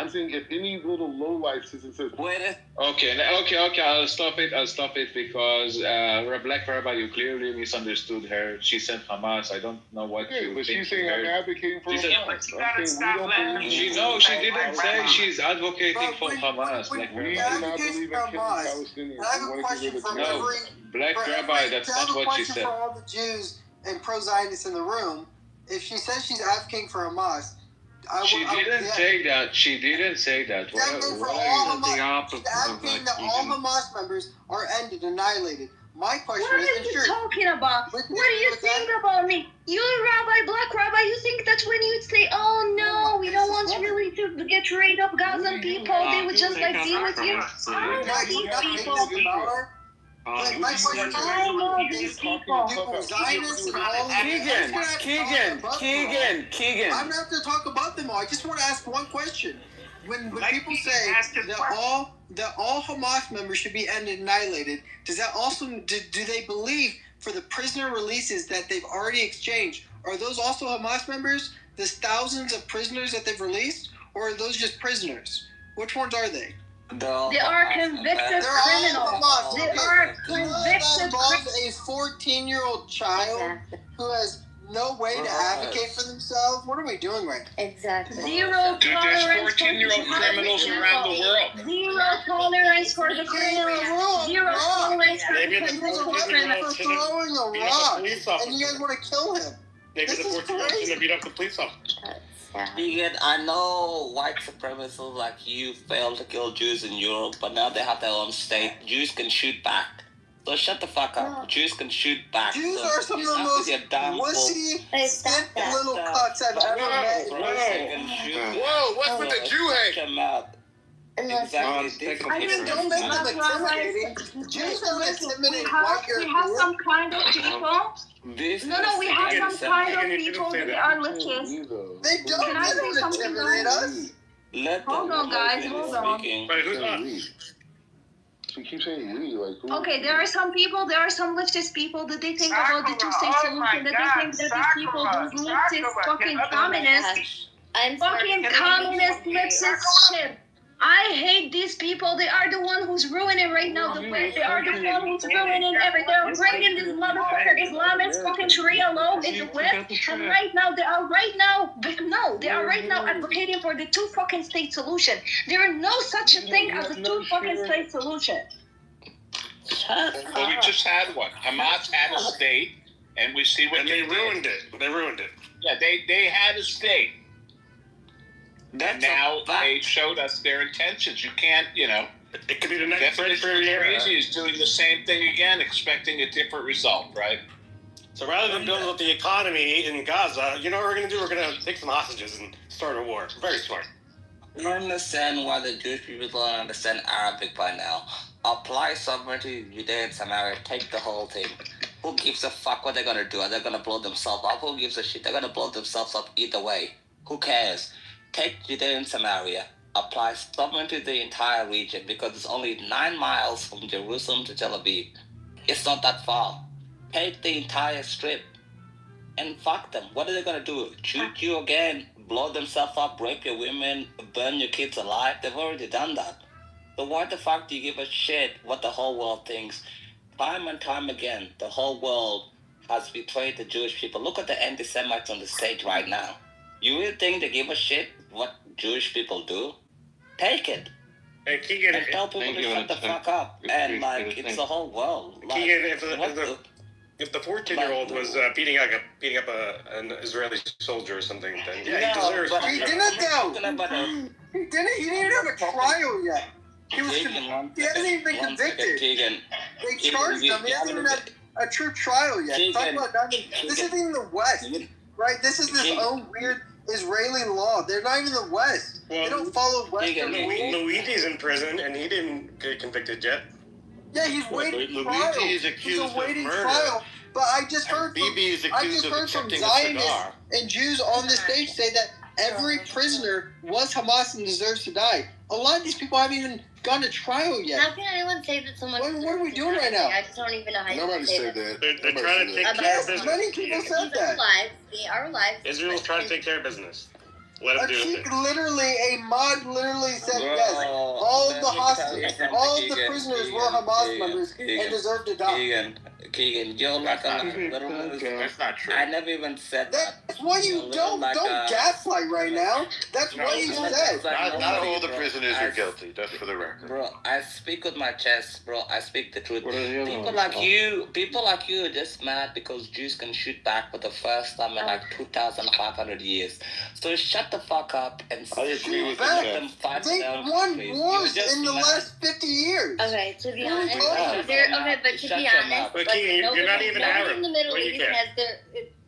saying if any little lowlife citizen says. Okay. I'll stop it because Black Rabbi, you clearly misunderstood her. She said Hamas. I don't know what you but think. She's saying I'm advocating for Hamas. She didn't say she's advocating for Hamas. We do not believe in killing Palestinians. I have a question for every Black Rabbi. That's not what she said. For all the Jews and pro-Zionists in the room, if she says she's advocating for Hamas, She didn't say that. She didn't say that. She's advocating that all Hamas members are ended, annihilated. My question what are you talking about? What do you think about me? You're a rabbi, Black Rabbi. You think that when you say, "Oh no, we don't want really to get rid of Gazan people," they would just like deal with you? I know these people. I know these people. Keegan. I'm not going to talk about them all. I just want to ask one question. when people say that all Hamas members should be annihilated, does that also do they believe for the prisoner releases that they've already exchanged? Are those also Hamas members? There's thousands of prisoners that they've released, or are those just prisoners? Which ones are they? They are convicted criminals. They are convicted criminals. A 14-year-old child who has no way to advocate for themselves. What are we doing right now? Exactly. Zero tolerance. There's 14-year-old criminals around the world. Zero tolerance for the criminals. Zero tolerance for the criminals. For throwing a rock, and you guys want to kill him. Maybe the 14-year-old shouldn't have beat up the police officer. I know white supremacists like you failed to kill Jews in Europe, but now they have their own state. Jews can shoot back. So shut the fuck up. Jews can shoot back. Jews are some of the most wussy, stiff little cucks I've ever met. Whoa, what's with the Jew hate? Exactly. I mean, don't make them intimidating. Jews don't intimidate white We have some kind of people. No, we have some kind of people that are litigious. They don't intimidate us. Hold on, guys. Hold on. But who's us? So keep saying we, like who? Okay, there are some leftist people that they think about the two-state solution, that they think that these people, those leftist fucking communists, communist leftist shit. I hate these people. They are the one who's ruining right now the West. They are the one who's ruining everything. They're bringing this motherfucker Islamist fucking Sharia law in the West. And right now, they are right now advocating for the two fucking state solution. There is no such a thing as a two fucking state solution. Well, we just had one. Hamas had a state, and we see what they ruined it. They ruined it. Yeah, they had a state. And now they showed us their intentions. You can't, It could be the next crazy is doing the same thing again, expecting a different result, right? So rather than build up the economy in Gaza, you know what we're going to do? We're going to take some hostages and start a war. Very smart. I don't understand why the Jewish people don't understand Arabic by now. Apply sovereignty to Judea and Samaria. Take the whole thing. Who gives a fuck what they're going to do? Are they going to blow themselves up? Who gives a shit? They're going to blow themselves up either way. Who cares? Take Judea and Samaria, apply sovereignty to the entire region because it's only 9 miles from Jerusalem to Tel Aviv. It's not that far. Take the entire strip and fuck them. What are they going to do? Shoot you again, blow themselves up, rape your women, burn your kids alive? They've already done that. So why the fuck do you give a shit what the whole world thinks? Time and time again, the whole world has betrayed the Jewish people. Look at the anti-Semites on the stage right now. You really think they give a shit what Jewish people do? Take it. Hey, Keegan, and tell people to shut the fuck up. And it's the whole world. Keegan, if the 14-year-old was beating up an Israeli soldier or something, then he deserves. But he didn't though. He didn't. He didn't have a trial yet. He hasn't even been convicted. They charged him. He hasn't even had a true trial yet. Talk about this isn't even the West. Right, this is this own weird Israeli law. They're not even the West. Well, they don't follow Western rules. Luigi's in prison, and he didn't get convicted yet. Yeah, he's waiting trial. He's awaiting trial. But I just heard from Zionists and Jews on the stage say that every prisoner was Hamas and deserves to die. A lot of these people haven't even gone to trial yet. How can anyone say that someone? What are we doing right now? I just don't even know how Nobody you say said that. that. They're trying to take care of business. Many people said that. Our lives. Israel's trying to take care of business. Let him do it. A mod literally said yes. All of the hostages, all of the prisoners were Hamas members and deserve to die. Keegan, you're like a little. That's not true. I never even said that. That's why you don't gaslight right now. That's what you said. Not all the prisoners are guilty. That's for the record. Bro, I speak with my chest, bro. I speak the truth. People like you are just mad because Jews can shoot back for the first time in like 2,500 years. So shut the fuck up and I agree with them fight They won wars in the last 50 years. Okay, to be honest, but to be honest, you're not even Arab. In the Middle East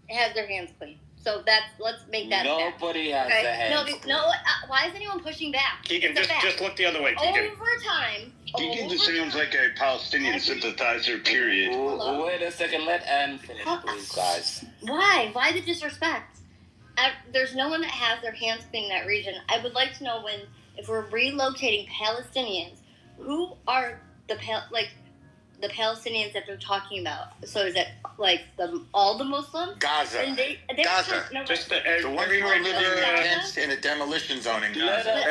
has their hands clean. So let's make that. Nobody has their hands. No. Why is anyone pushing back? Keegan, just look the other way. Keegan. Over time. Keegan just sounds like a Palestinian sympathizer. Period. Wait a second. Let Anne finish, please, guys. Why? Why the disrespect? There's no one that has their hands clean in that region. I would like to know when if we're relocating Palestinians, who are the Palestinians that they're talking about? So is it like all the Muslims? Gaza. Gaza. Just the ones who are living in a demolition zone in Gaza.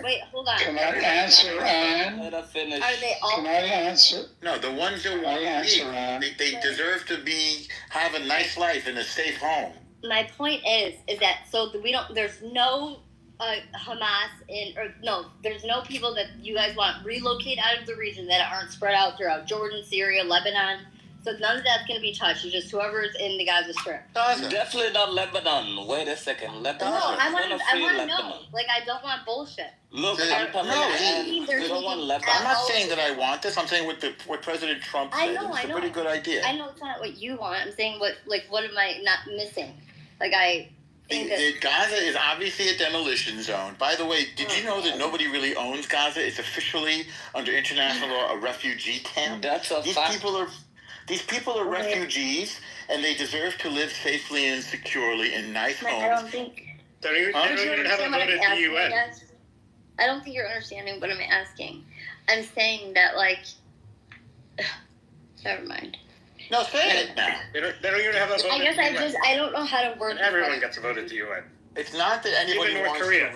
Wait, hold on. Can I answer, Ryan? Are they all? Can I answer? No, the ones who want to leave, they deserve to have a nice life in a safe home. My point is that there's no Hamas there's no people that you guys want relocate out of the region that aren't spread out throughout Jordan, Syria, Lebanon. So none of that's going to be touched. It's just whoever's in the Gaza Strip. Definitely not Lebanon. Wait a second. Lebanon. No, I want to know. Like, I don't want bullshit. Look, we don't want Lebanon. I'm not saying that I want this. I'm saying what President Trump said. It's a pretty good idea. I know it's not what you want. I'm saying what am I not missing? Gaza is obviously a demolition zone. By the way, did you know that nobody really owns Gaza? It's officially, under international law, a refugee camp. That's a fact. These people are refugees, and they deserve to live safely and securely in nice homes. I don't think... They don't even have a vote at the UN. I don't think you're understanding what I'm asking. I'm saying that, never mind. No, say it now. They don't even have a vote. I guess I don't know how to word. Everyone gets a vote at the UN. It's not that anybody Even North wants Korea.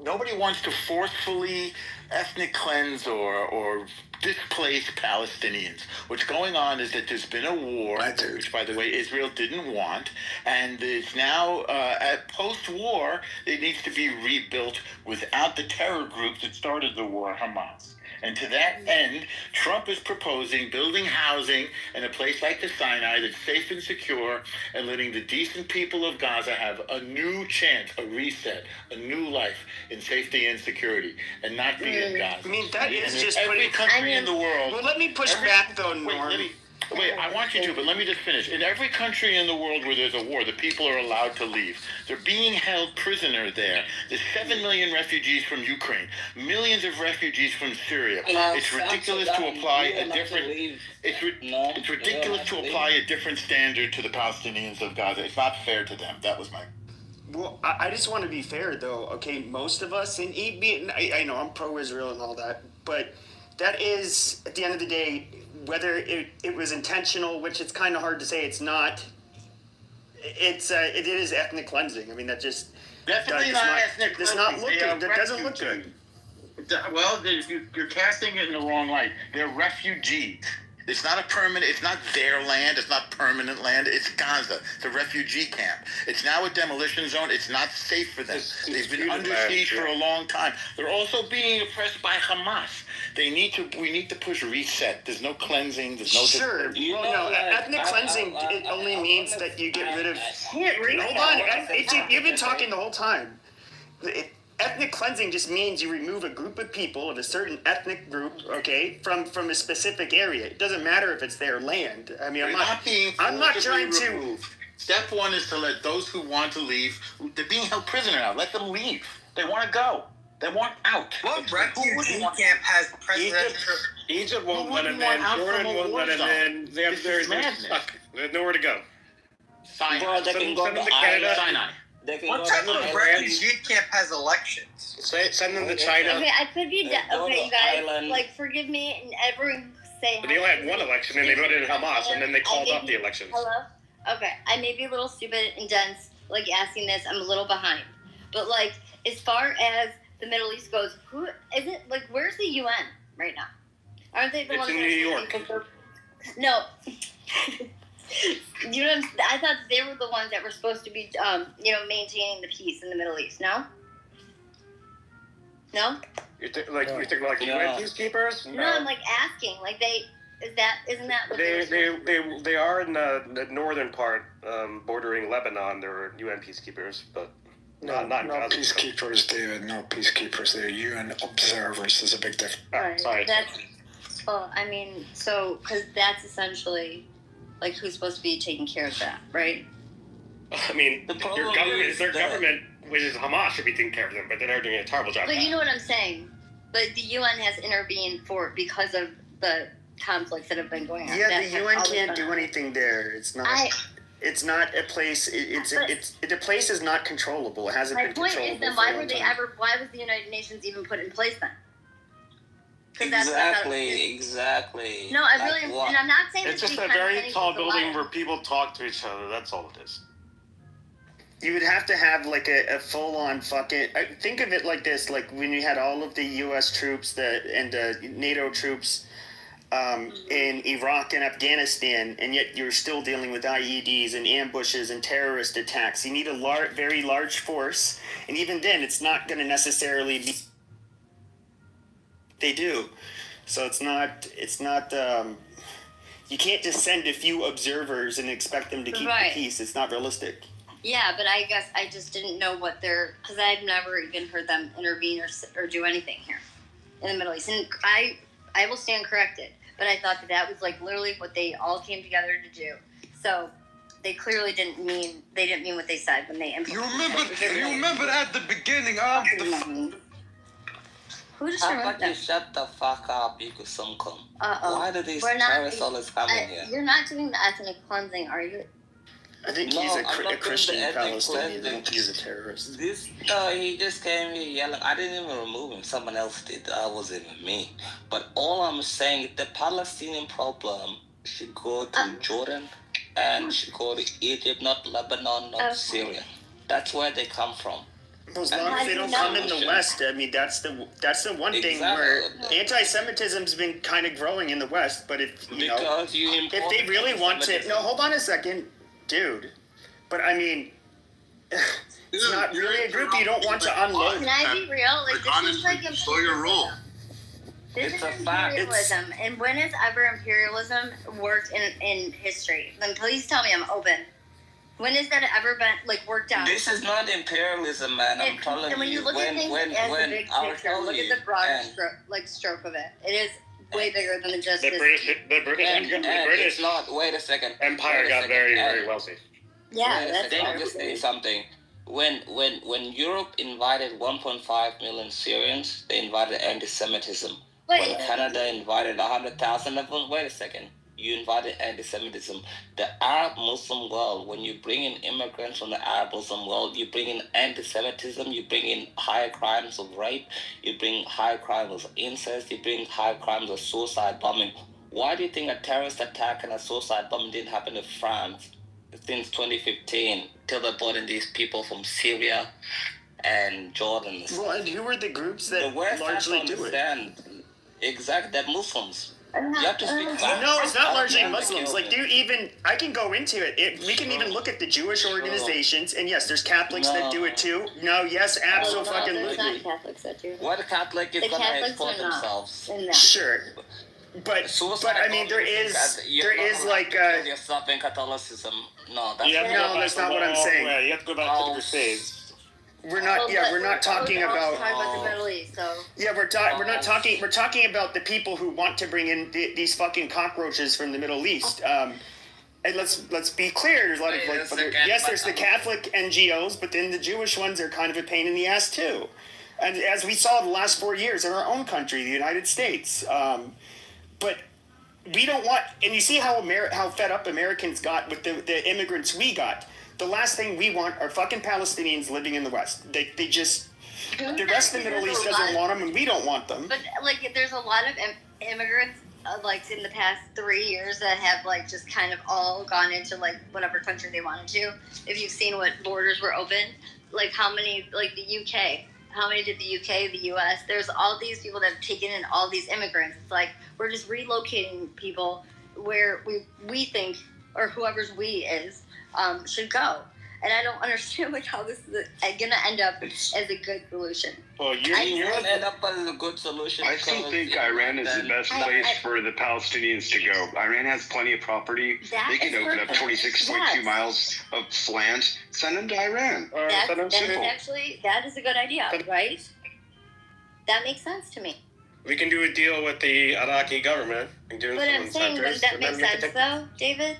nobody wants to forcefully ethnic cleanse or displace Palestinians. What's going on is that there's been a war, which, by the way, Israel didn't want, and it's now, at post-war, it needs to be rebuilt without the terror group that started the war, Hamas. And to that end, Trump is proposing building housing in a place like the Sinai that's safe and secure, and letting the decent people of Gaza have a new chance, a reset, a new life in safety and security, and not be in Gaza. I mean, that is just every country in the world. Well, let me push back though, Norm. Wait, I want you to, but let me just finish. In every country in the world where there's a war, the people are allowed to leave. They're being held prisoner there. There's 7 million refugees from Ukraine, millions of refugees from Syria. It's ridiculous to apply a different. It's ridiculous to apply a different standard to the Palestinians of Gaza. It's not fair to them. That was my. Well, I just want to be fair, though. Okay, most of us, and I know I'm pro-Israel and all that, but that is, at the end of the day, whether it was intentional, which it's kind of hard to say it's not, it is ethnic cleansing. I mean, that just... Definitely not ethnic cleansing. It's not look good. That doesn't look good. Well, you're casting it in the wrong light. They're refugees. It's not it's not their land, it's not permanent land, it's Gaza. It's a refugee camp. It's now a demolition zone, it's not safe for them. They've been under siege for a long time. They're also being oppressed by Hamas. We need to push reset. There's no cleansing, there's no... Sure. Ethnic cleansing, it only means that you get rid of... Hold on, you've been talking the whole time. Ethnic cleansing just means you remove a group of people of a certain ethnic group, okay, from a specific area. It doesn't matter if it's their land. I mean, I'm not trying to. Step one is to let those who want to leave. They're being held prisoner now. Let them leave. They want to go. They want out. What refugee camp has president? Egypt won't let them in. Jordan won't let them in. They're stuck. There's nowhere to go. Sinai. Send them to Canada. Sinai. What type of refugee camp has elections? Send them to China. Okay, I could be. Okay, you guys, forgive me, and everyone say. But they only had one election, and they voted in Hamas, and then they called up the elections. Hello. Okay, I may be a little stupid and dense, asking this. I'm a little behind, but as far as the Middle East goes, who is it? Where's the UN right now? Aren't they the ones? It's in New York. No. I thought they were the ones that were supposed to be, maintaining the peace in the Middle East. No. No. You're thinking like UN peacekeepers? No, I'm asking. Isn't that what they are in the northern part, bordering Lebanon. They're UN peacekeepers, but not peacekeepers, David. No peacekeepers. They're UN observers. There's a big difference. Sorry. Because that's essentially. Who's supposed to be taking care of that, right? I mean, their government, which is Hamas, should be taking care of them, but they're doing a terrible job. But you know what I'm saying? But the UN has intervened because of the conflicts that have been going on. Yeah, the UN can't do anything there. It's not. It's not a place. The place is not controllable. It hasn't been controllable. My point is, then why were they ever? Why was the United Nations even put in place then? Exactly. No, I really, and I'm not saying it's just a very tall building where people talk to each other. That's all it is. You would have to have like a full-on fucking. Think of it like this: like when you had all of the U.S. troops and NATO troops in Iraq and Afghanistan, and yet you're still dealing with IEDs and ambushes and terrorist attacks. You need a very large force, and even then, it's not going to necessarily be. They do, so it's not. You can't just send a few observers and expect them to keep the peace. It's not realistic. Yeah, but I guess I just didn't know what because I've never even heard them intervene or do anything here in the Middle East. And I will stand corrected, but I thought that was like literally what they all came together to do. So they clearly didn't mean what they said when they implemented. You remember at the beginning of the. Who just How about you shut the fuck up, you Kusumkum? Why do these terrorists always come in here? You're not doing the ethnic cleansing, are you? I think he's a Christian Palestinian. I don't think he's a terrorist. He just came here yelling. I didn't even remove him. Someone else did. That wasn't even me. But all I'm saying is the Palestinian problem should go to Jordan and should go to Egypt, not Lebanon, not Syria. That's where they come from. As long as they don't come in the West, I mean, that's the one thing where anti-Semitism's been kind of growing in the West. But if they really want to, hold on a second, dude. But I mean, it's not really a group you don't want to unload. Can I be real? Like this is like slow your roll. This is imperialism, and when has ever imperialism worked in history? Then please tell me I'm open. When has that ever been worked out? This is not imperialism, man. I'm telling you. And when you look at things as a big picture, look at the broader stroke of it. It is way bigger than just the British it's not. Wait a second. Empire got very, very wealthy. Yeah, that's I'll just say something. When Europe invited 1.5 million Syrians, they invited anti-Semitism. When Canada invited 100,000 of them, wait a second. You invited anti-Semitism. The Arab Muslim world, when you bring in immigrants from the Arab Muslim world, you bring in anti-Semitism, you bring in higher crimes of rape, you bring higher crimes of incest, you bring higher crimes of suicide bombing. Why do you think a terrorist attack and a suicide bombing didn't happen in France since 2015 till they brought in these people from Syria and Jordan? Well, and who were the groups that largely do it? Exactly, they're Muslims. You have to speak facts. No, it's not largely Muslims. I can go into it. We can even look at the Jewish organizations, and yes, there's Catholics that do it too. No, yes, absolutely. There's not Catholics that do it. What Catholic is going to export themselves? Sure. But I mean, there is like yourself in Catholicism. No, that's not what I'm saying. Yeah, you have to go back to the Crusades. We're not talking about the Middle East. So we're talking about the people who want to bring in these fucking cockroaches from the Middle East. And let's be clear. There's a lot of there's the Catholic NGOs, but then the Jewish ones are kind of a pain in the ass too. And as we saw the last 4 years in our own country, the United States, but we don't want. And you see how fed up Americans got with the immigrants we got. The last thing we want are fucking Palestinians living in the West. They just the rest of the Middle East doesn't want them, and we don't want them. But there's a lot of immigrants in the past 3 years that have just kind of all gone into whatever country they wanted to. If you've seen what borders were open, how many the UK. How many did the UK, the US? There's all these people that have taken in all these immigrants. It's we're just relocating people where we think, or whoever's we is, should go. And I don't understand how this is going to end up as a good solution. Well, you're going to end up as a good solution. I still think Iran is the best place for the Palestinians to go. Iran has plenty of property. They can open up 26.2 miles of land. Send them to Iran. That is a good idea, right? That makes sense to me. We can do a deal with the Iraqi government. But I'm saying, does that make sense, though, David?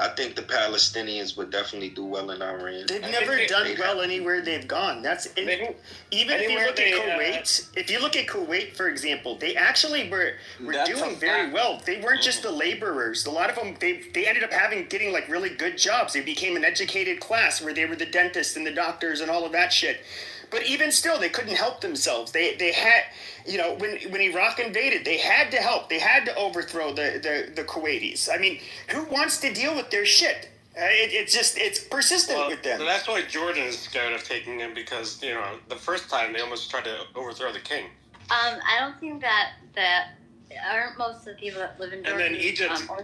I think the Palestinians would definitely do well in Iran. They've never done well anywhere they've gone. Even if you look at Kuwait. If you look at Kuwait, for example, they actually were doing very well. They weren't just the laborers. A lot of them they ended up getting like really good jobs. They became an educated class where they were the dentists and the doctors and all of that shit. But even still, they couldn't help themselves. They had, when Iraq invaded, they had to help. They had to overthrow the Kuwaitis. I mean, who wants to deal with their shit? It's persistent with them. So that's why Jordan is scared of taking them because, the first time they almost tried to overthrow the king. I don't think that aren't most of the people that live in Jordan. And then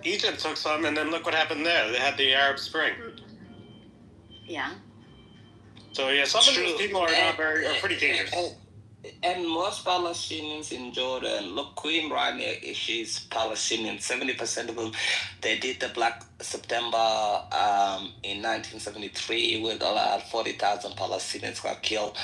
Egypt took some, and then look what happened there. They had the Arab Spring. Yeah. So yeah, some of these people are pretty dangerous. And most Palestinians in Jordan, look, Queen right now, she's Palestinian. 70% of them, they did the Black September in 1973 with about 40,000 Palestinians got killed.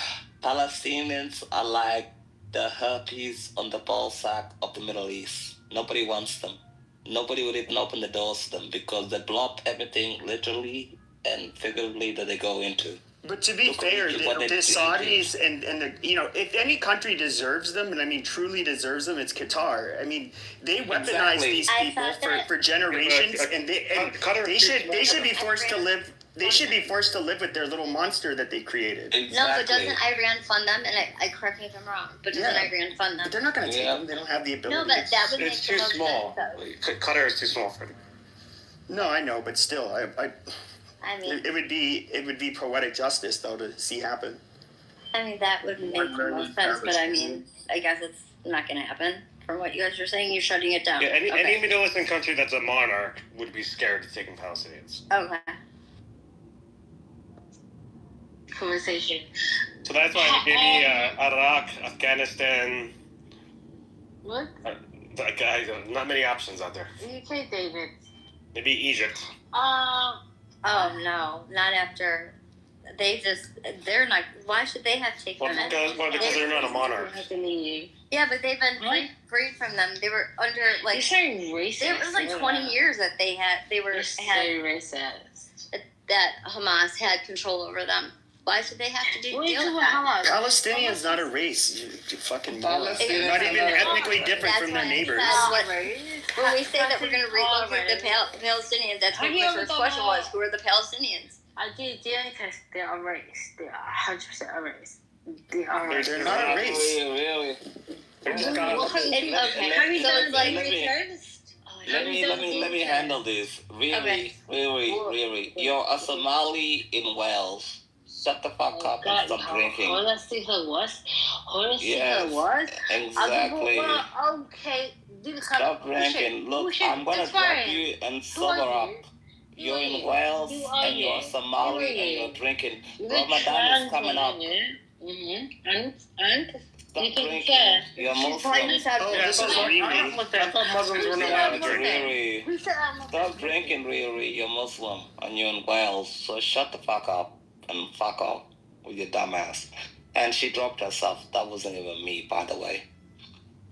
Palestinians are like the herpes on the ball sack of the Middle East. Nobody wants them. Nobody would even open the doors to them because they block everything literally and figuratively that they go into. But to be fair, the Saudis and if any country deserves them, and I mean truly deserves them, it's Qatar. I mean, they weaponize these people for generations, and they should be forced to live. They should be forced to live with their little monster that they created. Exactly. No, but doesn't Iran fund them? And I correct me if I'm wrong, but doesn't Iran fund them? But they're not going to take them. They don't have the ability. No, but that would make too small. Qatar is too small for them. No, I know, but still, I mean, it would be poetic justice though to see happen. I mean, that would make the most sense, but I mean, I guess it's not going to happen. From what you guys are saying, you're shutting it down. Yeah, any Middle Eastern country that's a monarch would be scared of taking Palestinians. Okay. Conversation. So that's why maybe Iraq, Afghanistan. What? Not many options out there. You say David. Maybe Egypt. Oh no, not after. They're not. Why should they have taken them? Because they're not a monarch. Yeah, but they've been freed from them. They were under like. You're saying racist. It was like 20 years that they had. They were very racist. That Hamas had control over them. Why should they have to deal with that? Palestinians not a race. You fucking moron. They're not even ethnically different from their neighbors. When we say that we're going to relocate the Palestinians, that's what my first question was. Who are the Palestinians? I did test. They are a race. They are 100% a race. They are a race. They're not a race. Really? Let me handle this. Really. You're a Somali in Wales. Shut the fuck up and stop drinking. Honestly, exactly. Okay. Stop drinking. Look, I'm gonna drop you and sober up. You're in Wales and you're Somali and you're drinking. Ramadan is coming up. And stop drinking. You're Muslim. This is Riri. I thought Muslims were not allowed to drink. Stop drinking, Riri. You're Muslim and you're in Wales. So shut the fuck up and fuck off with your dumb ass. And she dropped herself. That wasn't even me, by the way.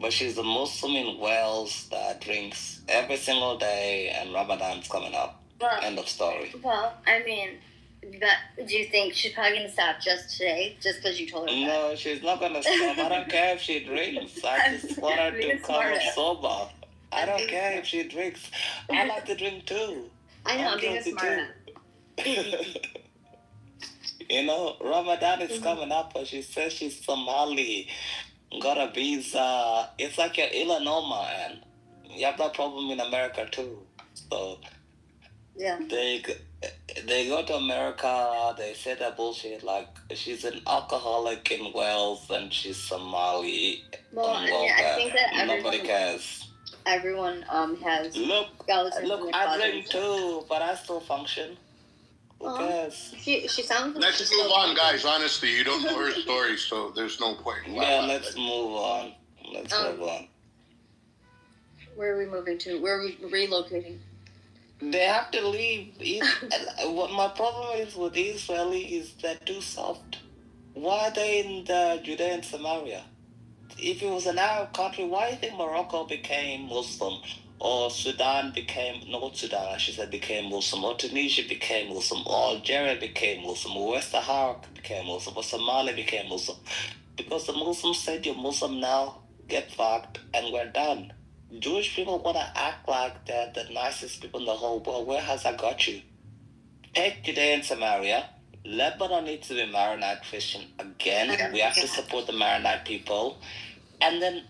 But she's a Muslim in Wales that drinks every single day and Ramadan's coming up. Well, end of story. Well, I mean, but do you think she's probably going to stop just today, just because you told her No, she's not going to stop. I don't care if she drinks. I just want her to come sober. I don't care if she drinks. I like to drink too. I know, I'm being smart. Ramadan is coming up, but she says she's Somali. Got a visa. It's like you're Illinois, man. You have that problem in America too. So yeah, they go to America. They say that bullshit like she's an alcoholic in Wales and she's Somali. Well, I think that nobody cares. Everyone has. Look, I drink too, but I still function. Who cares? She sounds like let's move on, guys. Honestly, you don't know her story, so there's no point. Yeah, let's move on. Let's move on. Where are we moving to? Where are we relocating? They have to leave. What my problem is with Israeli is they're too soft. Why are they in the Judea and Samaria? If it was an Arab country, why do you think Morocco became Muslim? or Sudan became, North Sudan, I should say, became Muslim, or Tunisia became Muslim, or Algeria became Muslim, or West Sahara became Muslim, or Somalia became Muslim. Because the Muslims said, you're Muslim now, get fucked, and we're done. Jewish people want to act like they're the nicest people in the whole world. Where has that got you? Take Judea and Samaria. Lebanon needs to be Maronite Christian again. We have to support the Maronite people. And then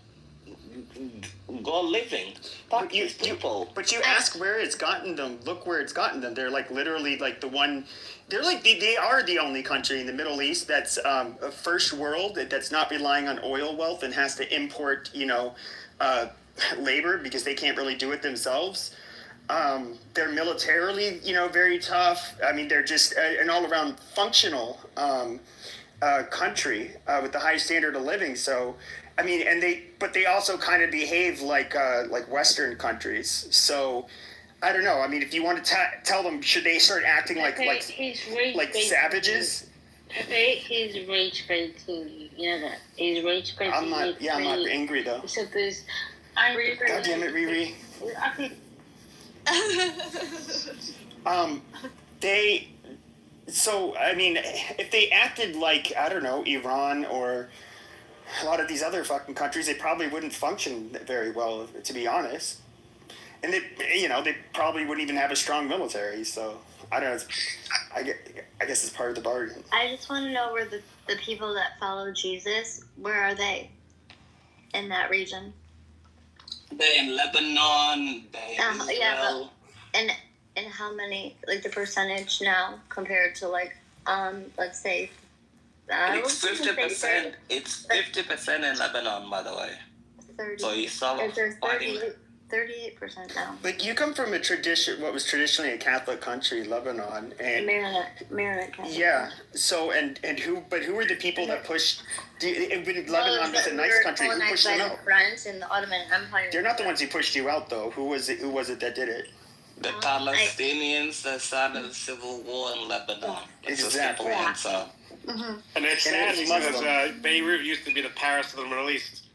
go living. Fuck these people. But you ask where it's gotten them. Look where it's gotten them. They're like literally like the one. They're like they are the only country in the Middle East that's a first world that's not relying on oil wealth and has to import labor because they can't really do it themselves. They're militarily very tough. I mean they're just an all around functional country with the high standard of living. So. I mean, but they also kind of behave like Western countries. So, I don't know. I mean, if you want to tell them, should they start acting like savages? He's rage bait too. You know that he's rage bait. I'm not angry though. Except there's, I'm really. God damn it, Riri. So I mean, if they acted like I don't know Iran or a lot of these other fucking countries, they probably wouldn't function very well, to be honest. And they probably wouldn't even have a strong military. So I don't know. I guess it's part of the bargain. I just want to know where the people that follow Jesus, where are they in that region? They're in Lebanon. They're in Israel. Yeah, but, and how many, like the percentage now compared to like let's say. It's 50%. It's 50% in Lebanon, by the way. 30. So you saw 38% now. Like you come from what was traditionally a Catholic country, Lebanon, and Maronite Catholic. Yeah. So who were the people that pushed? Lebanon was a nice country. Who pushed them out? France and the Ottoman Empire. They're not the ones who pushed you out, though. Who was it that did it? The Palestinians that started the civil war in Lebanon. Exactly. Mm-hmm. And it's sad because Beirut used to be the Paris of the Middle East.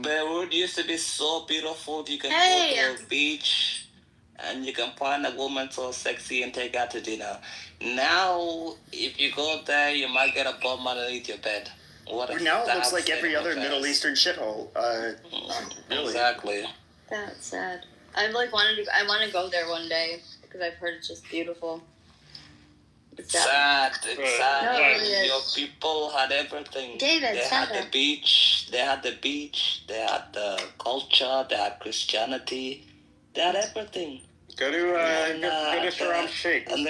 Beirut used to be so beautiful. You can go to a beach and you can find a woman so sexy and take her to dinner. Now, if you go there, you might get a bomb underneath your bed. Now it looks like every other Middle Eastern shithole. Really. Exactly. That's sad. I want to go there one day because I've heard it's just beautiful. It's sad. It's sad. No, it really Your people had everything. David, they had the beach. They had the culture. They had Christianity. They had everything. Go to Sharm Sheikh. And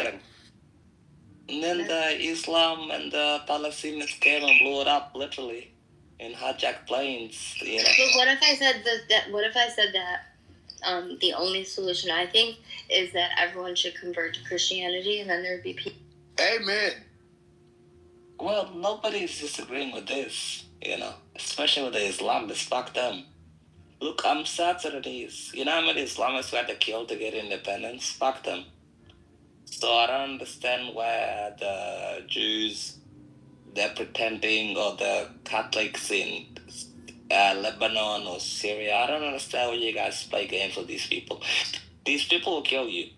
then the Islam and the Palestinians came and blew it up, literally, in hijacked planes. You know. But what if I said that? The only solution I think is that everyone should convert to Christianity, and then there'd be people. Amen. Well, nobody's disagreeing with this, especially with the Islamists. Fuck them. Look, I'm South Sudanese. You know how many Islamists we had to kill to get independence? Fuck them. So I don't understand why the Jews, they're pretending, or the Catholics in Lebanon or Syria. I don't understand why you guys play games with these people. These people will kill you.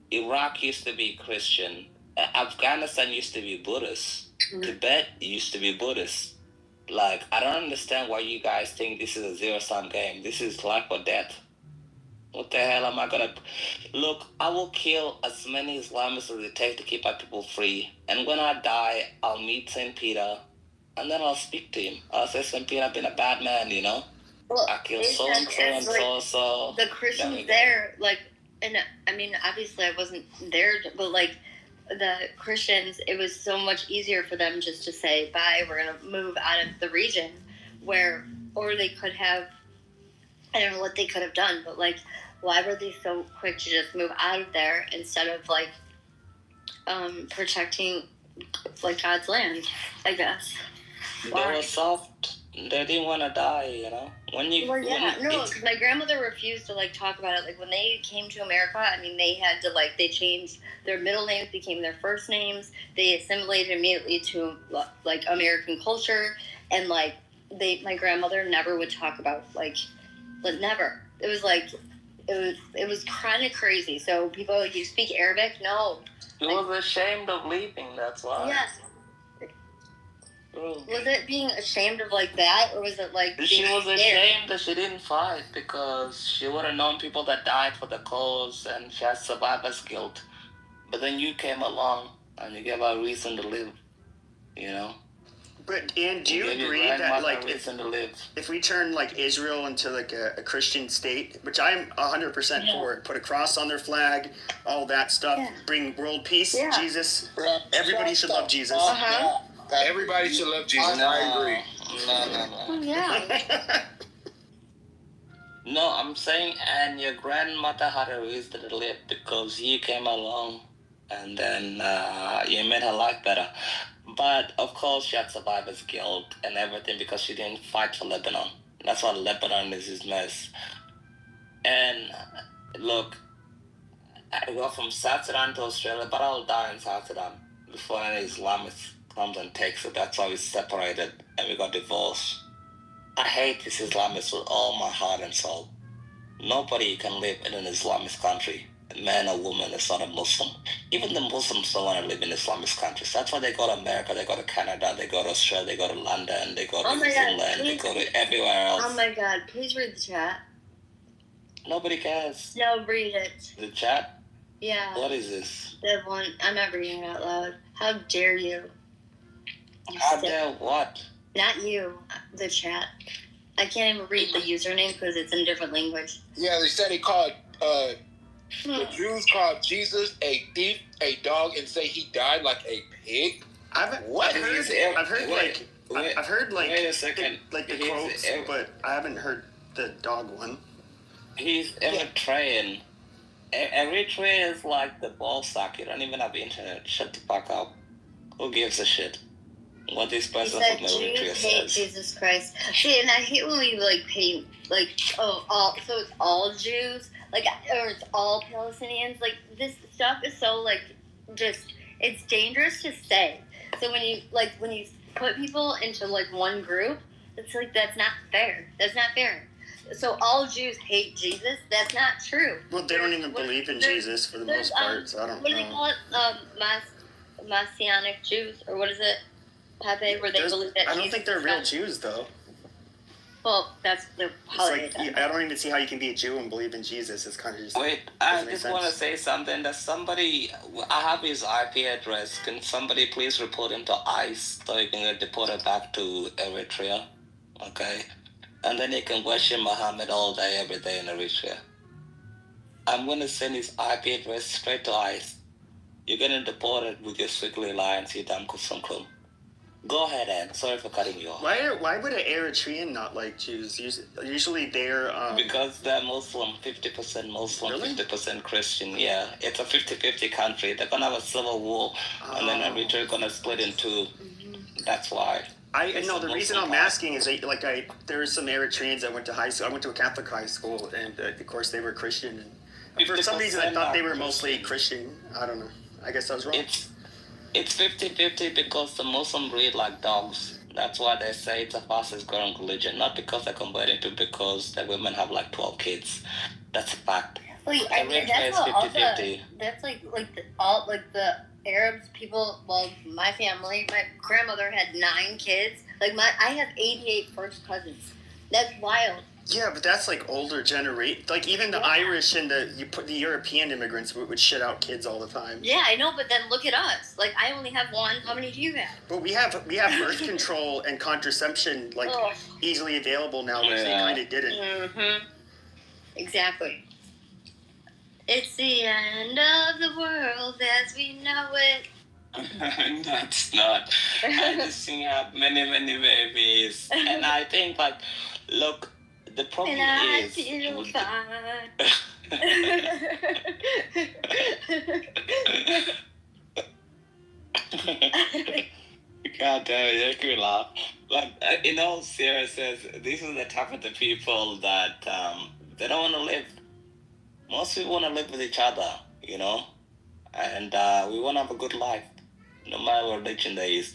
Iraq used to be Christian. Afghanistan used to be Buddhist. Mm-hmm. Tibet used to be Buddhist. Like, I don't understand why you guys think this is a zero-sum game. This is life or death. What the hell am I gonna... Look, I will kill as many Islamists as it takes to keep our people free. And when I die, I'll meet St. Peter, and then I'll speak to him. I'll say, St. Peter, I've been a bad man, Well, I killed so-and-so and so-and-so. The Christians there, and I mean, obviously I wasn't there, but the Christians, it was so much easier for them just to say, bye, we're going to move out of the region, or they could have, I don't know what they could have done, but why were they so quick to just move out of there instead of protecting God's land, I guess? Why? They were soft. They didn't want to die, because my grandmother refused to talk about it. When they came to America, I mean, they had to they changed their middle names, became their first names. They assimilated immediately to American culture, and my grandmother never would talk about but never. It was like, it was kind of crazy. So people like, you speak Arabic? No. She was ashamed of leaving, that's why. Yes. Was it being ashamed of like that, or was it like she was scared? ashamed that she didn't fight because she would have known people that died for the cause and she has survivor's guilt. But then you came along and you gave her a reason to live, you know? But and do you agree that like if we turn like Israel into like a Christian state, which I'm 100% for, put a cross on their flag, all that stuff, bring world peace, Jesus, everybody should love Jesus. Everybody should love Jesus. I agree. Oh, yeah. No, I'm saying, and your grandmother had a reason to live because you came along and then you made her life better. But of course, she had survivor's guilt and everything because she didn't fight for Lebanon. That's why Lebanon is his mess. And look, I go from South Sudan to Australia, but I'll die in South Sudan before any Islamist comes and takes it. That's why we separated and we got divorced. I hate these Islamists with all my heart and soul. Nobody can live in an Islamist country, man or woman that's not a Muslim. Even the Muslims don't want to live in Islamist countries. That's why they go to America, they go to Canada, they go to Australia, they go to London, they go to Finland, they go to everywhere else. Oh my God, please read the chat. Nobody cares. No, read it. The chat? Yeah. What is this? The one, I'm not reading it out loud. How dare you? How dare what? Not you, the chat. I can't even read the username because it's in a different language. Yeah, they said he called, the Jews called Jesus a thief, a dog, and say he died like a pig. I've heard like wait a second. Like the quotes, but I haven't heard the dog one. He's Eritrean. Eritrea is like the ball sack. You don't even have internet. Shut the fuck up. Who gives a shit? What this person from Eritrea Jews hate says. Jesus Christ. See, and I hate when we like paint like so it's all Jews, like, or it's all Palestinians. Like, this stuff is so like just, it's dangerous to say. So when you put people into like one group, it's like that's not fair. That's not fair. So all Jews hate Jesus? That's not true. Well, they don't even believe in Jesus for the most part, so I don't know. What do they call it? Messianic Jews, or what is it? Pepe, where they believe that I don't think they're real Jews, though. Well, that's the holiday. I don't even see how you can be a Jew and believe in Jesus. It's kind of just... Wait, I just want to say something. That somebody... I have his IP address. Can somebody please report him to ICE so he can get deported back to Eritrea? Okay? And then he can worship Muhammad all day, every day in Eritrea. I'm going to send his IP address straight to ICE. You're getting deported with your Squiggly Lions, you damn Kusumkum. Go ahead, Ann. Sorry for cutting you off. Why would an Eritrean not like Jews? Usually they're... Because they're Muslim, 50% Muslim, really? 50% Christian, yeah. It's a 50-50 country. They're going to have a civil war, and then Eritrea is going to split in two. That's why. The reason I'm asking is there were some Eritreans that went to high school. I went to a Catholic high school, and of course they were Christian. And for some reason I thought they were mostly Christian. I don't know. I guess I was wrong. It's 50-50 because the Muslims breed like dogs. That's why they say it's the fastest growing religion. Not because they're converting to, because the women have like 12 kids. That's a fact. Wait, that's all that's like the Arabs people. Well, my family, my grandmother had 9 kids. Like I have 88 first cousins. That's wild. Yeah, but that's like older generation. Like even the Irish and the European immigrants would shit out kids all the time. Yeah, I know, but then look at us. Like I only have one. How many do you have? But we have birth control and contraception easily available now, which they kind of didn't. Mm-hmm. Exactly. It's the end of the world as we know it. That's not. I just have many babies, and I think look. The problem and is... I feel fine. God damn it, you laugh. But in all seriousness, this is the type of the people that they don't want to live. Most people want to live with each other, you know? And we want to have a good life, no matter what religion there is.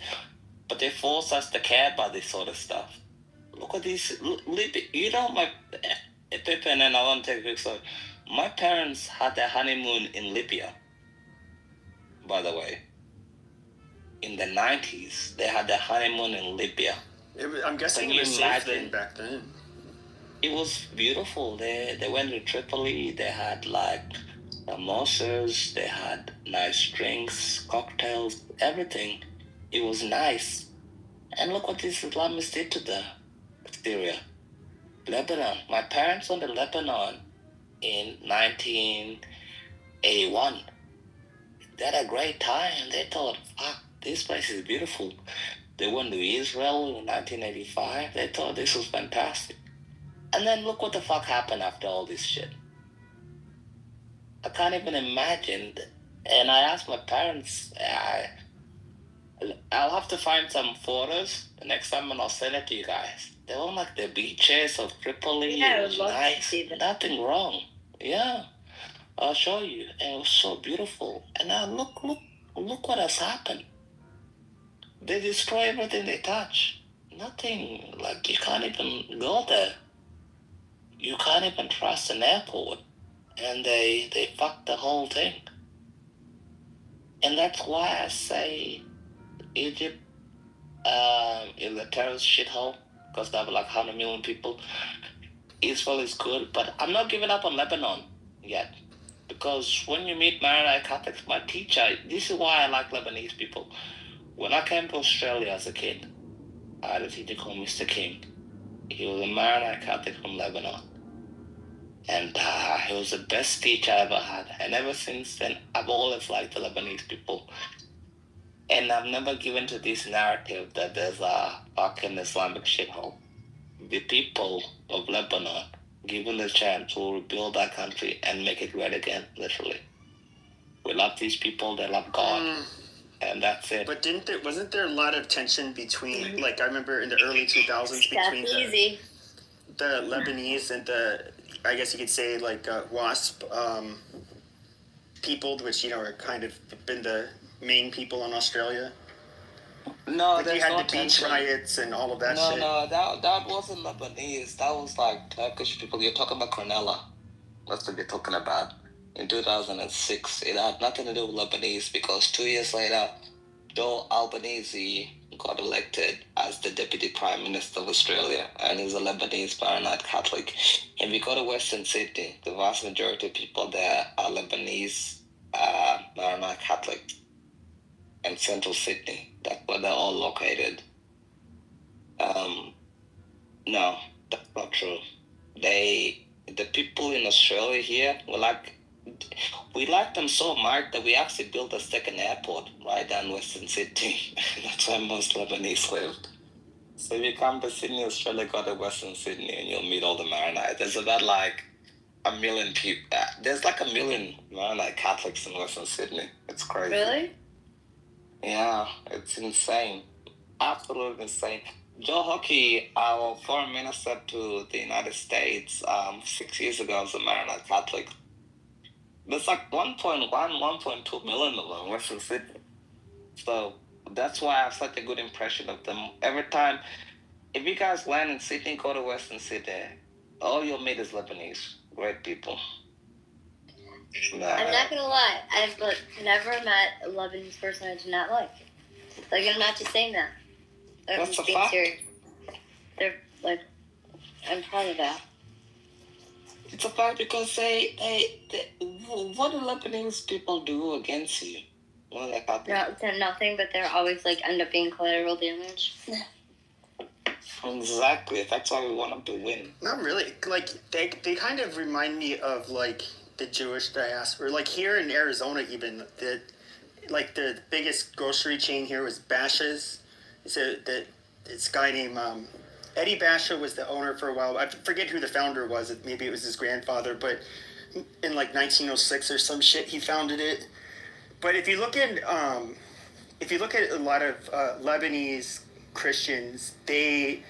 But they force us to care about this sort of stuff. Look at this. You know, paper, and then I want to take a quick story. My parents had their honeymoon in Libya, by the way. In the 90s, they had their honeymoon in Libya. I'm guessing it was safe then back then. It was beautiful. They went to Tripoli. They had like samosas. They had nice drinks, cocktails, everything. It was nice. And look what these Islamists did to the Syria. Lebanon. My parents went to Lebanon in 1981. They had a great time. They thought, fuck, this place is beautiful. They went to Israel in 1985. They thought this was fantastic. And then look what the fuck happened after all this shit. I can't even imagine. And I asked my parents, I'll have to find some photos the next time and I'll send it to you guys. They were like the beaches of Tripoli. Yeah, it was nice. Nothing wrong. Yeah. I'll show you. And it was so beautiful. And now look what has happened. They destroy everything they touch. Nothing. Like, you can't even go there. You can't even trust an airport. And they fucked the whole thing. And that's why I say Egypt is a terrorist shithole, because they have like 100 million people. Israel is good, but I'm not giving up on Lebanon yet. Because when you meet Maronite Catholics, my teacher, this is why I like Lebanese people. When I came to Australia as a kid, I had a teacher called Mr. King. He was a Maronite Catholic from Lebanon. And he was the best teacher I ever had. And ever since then, I've always liked the Lebanese people. And I've never given to this narrative that there's a fucking Islamic shithole. The people of Lebanon, given the chance, will rebuild that country and make it great again, literally. We love these people, they love God. And that's it. But wasn't there a lot of tension between, like, I remember in the early 2000s between the Lebanese and I guess you could say, like, WASP people, which, are kind of been the main people in Australia? No, like, there's you had no the beach tension. riots and all of that shit. No, that wasn't Lebanese. That was like Turkish people. You're talking about Cronulla. That's what you're talking about. In 2006, it had nothing to do with Lebanese, because 2 years later, Joe Albanese got elected as the Deputy Prime Minister of Australia, and he's a Lebanese Maronite Catholic. If you go to Western Sydney, the vast majority of people there are Lebanese Maronite Catholic. And Central Sydney, that's where they're all located. No, that's not true. The people in Australia here, we like them so much that we actually built a second airport right down Western Sydney. That's where most Lebanese lived. So if you come to Sydney, Australia, go to Western Sydney and you'll meet all the Maronites. There's about like 1 million people. There's like 1 million Maronite Catholics in Western Sydney. It's crazy. Really? Yeah, it's insane. Absolutely insane. Joe Hockey, our foreign minister to the United States 6 years ago, was a Maronite Catholic. There's like 1.2 million of them in Western Sydney. So that's why I have such a good impression of them. Every time, if you guys land in Sydney, go to Western Sydney, all you'll meet is Lebanese. Great people. I'm not gonna lie, I've never met a Lebanese person I do not like. Like, I'm not just saying that. I'm That's just a being fact. serious. They're like, I'm proud of that. It's a fact, because what do Lebanese people do against you? What do they They're nothing, but they're always like end up being collateral damage. Exactly. That's why we want them to win. Not really. Like, they kind of remind me of, like, the Jewish diaspora. Like, here in Arizona, even, the biggest grocery chain here was Bashas'. This guy named Eddie Basha was the owner for a while. I forget who the founder was. Maybe it was his grandfather, but in, like, 1906 or some shit, he founded it. But if you look at a lot of Lebanese Christians, they've